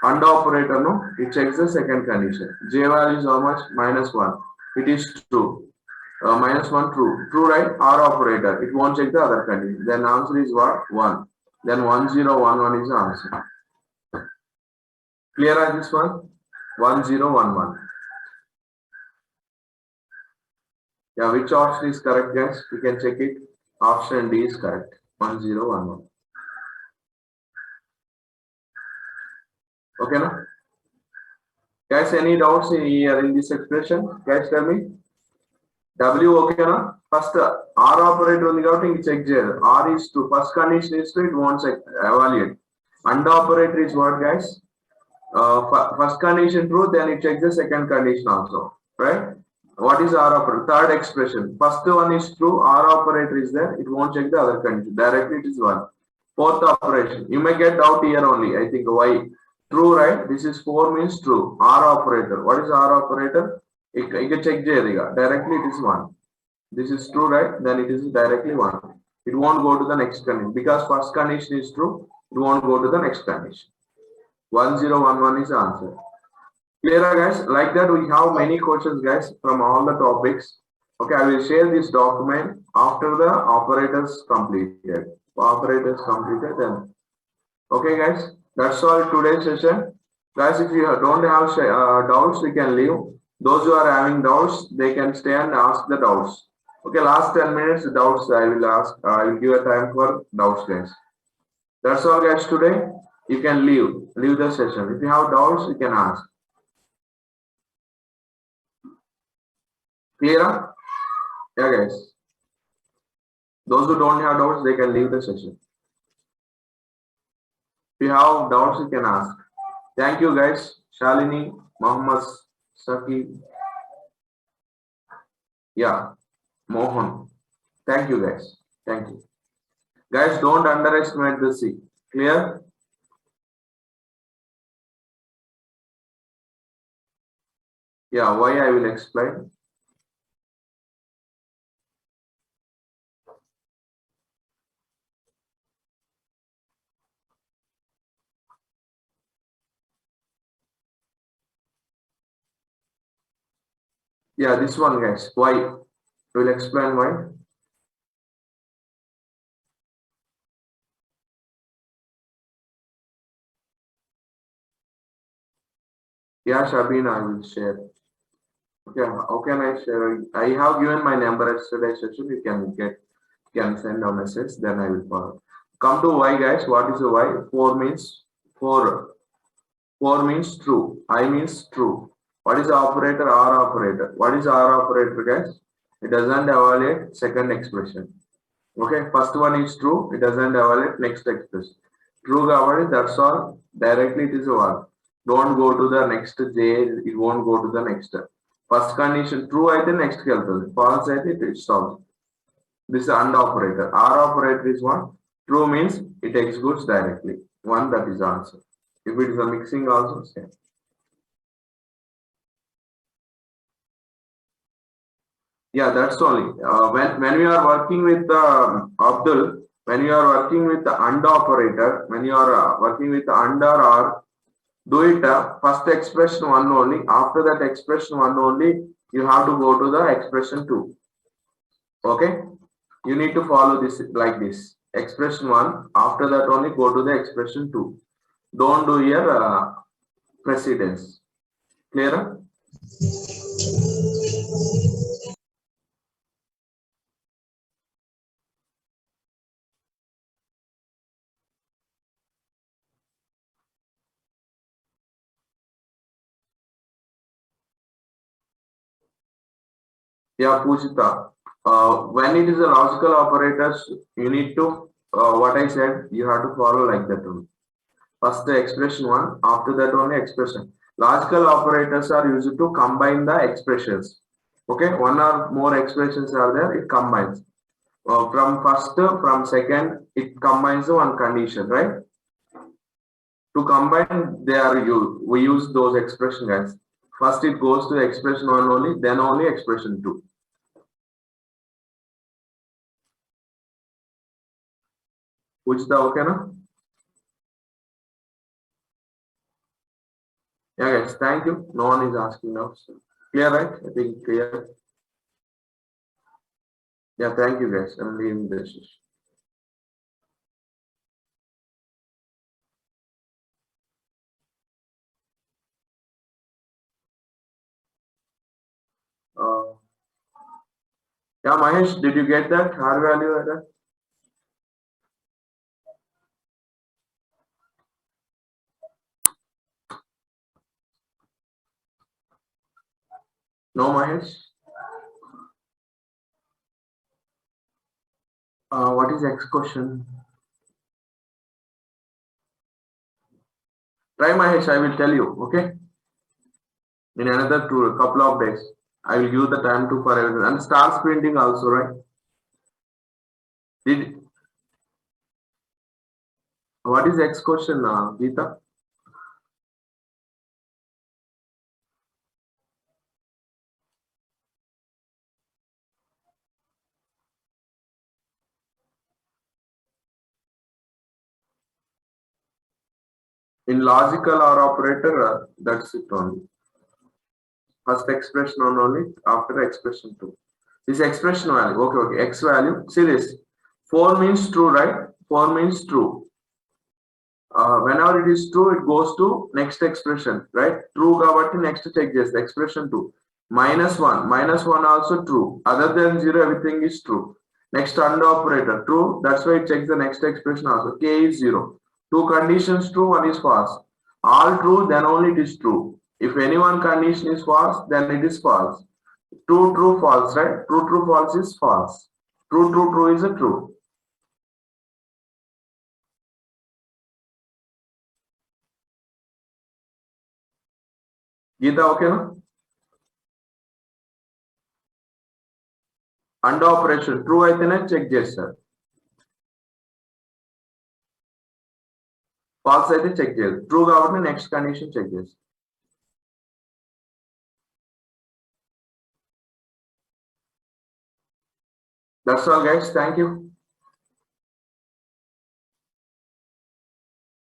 AND operator, no? It checks the second condition. J value is how much? -1. It is true. -1 true. True, right? R operator. It won't check the other condition. Then answer is what? 1. Then 1011 is the answer. Clear on this one? 1011. Yeah, which option is correct, guys? We can check it. Option D is correct. 1011. Okay, no? Guys, any doubts in this expression? Guys, tell me. W okay, no? First, R operator on the outing check there. R is true. First condition is true, it won't check, evaluate. AND operator is what, guys? First condition true, then it checks the second condition also, right? What is R operator? Third expression. First one is true, R operator is there, it won't check the other condition. Directly it is 1. Fourth operation. You may get doubt here only. I think why? True, right? This is 4 means true. R operator. What is R operator? You can check directly it is 1. This is true, right? Then it is directly 1. It won't go to the next condition. Because first condition is true, it won't go to the next condition. 1011 is the answer. Clear, guys? Like that, we have many questions, guys, from all the topics. Okay, I will share this document after the operators completed. Operators completed, then. Okay, guys, that's all today's session. Guys, if you don't have doubts, we can leave. Those who are having doubts, they can stay and ask the doubts. Okay, last 10 minutes doubts I will ask. I will give a time for doubts, guys. That's all, guys, today. You can leave the session. If you have doubts, you can ask. Clear? Yeah, guys. Those who don't have doubts, they can leave the session. If you have doubts, you can ask. Thank you, guys. Shalini, Mohammed, Saki. Yeah, Mohan. Thank you, guys. Thank you. Guys, don't underestimate the C. Clear? Yeah, why I will explain. Yeah, this one, guys. Why? We'll explain why. Yeah, Shabina, I will share. Okay, how can I share? I have given my number yesterday session. You can send a message, then I will follow. Come to Y, guys. What is the Y? 4 means 4. 4 means true. I means true. What is the operator? R operator. What is R operator, guys? It doesn't evaluate second expression. Okay, first one is true. It doesn't evaluate next expression. True, Gavadi, that's all. Directly it is a 1. Don't go to the next J. It won't go to the next. First condition true, I think next calculate. False, I think it stops. This is AND operator. R operator is 1. True means it executes directly. 1, that is answer. If it is a mixing also, same. Yeah, that's only. When we are working with Abdul, when you are working with the AND operator, when you are working with the AND or R, do it first expression 1 only. After that expression 1 only, you have to go to the expression 2. Okay? You need to follow this like this. Expression 1. After that only go to the expression 2. Don't do here precedence. Clear? Yeah, Pujita. When it is a logical operators, you need to, what I said, you have to follow like that only. First the expression 1, after that only expression. Logical operators are used to combine the expressions. Okay, 1 or more expressions are there, it combines. From first, from second, it combines one condition, right? To combine, we use those expression, guys. First it goes to expression 1 only, then only expression 2. Which the okay na? Yeah, guys, thank you. No one is asking now. So clear, right? I think clear. Yeah, thank you, guys. I'm leaving this. Yeah, Mahesh, did you get that R value error? No, Mahesh. What is X question? Try, Mahesh. I will tell you. Okay. In another couple of days, I will give the time to for everything and start printing also, right? Did What is X question, Geeta? In logical or operator, that's it only. First expression on only, after expression 2. This expression value, okay, X value, see this. 4 means true, right? 4 means true. Whenever it is true, it goes to next expression, right? True kabatti next check this expression 2. -1 also true. Other than 0, everything is true. Next under operator, true. That's why it checks the next expression also. K is 0. 2 conditions true, 1 is false. All true, then only it is true. If any one condition is false, then it is false. True, false, right? True, false is false. True is a true. Geeta, okay, no? Under operation, true aitene check చేస్తారు. False అయితే check చేయరు. True కాబట్టి next condition check చేస్తారు. That's all guys. Thank you.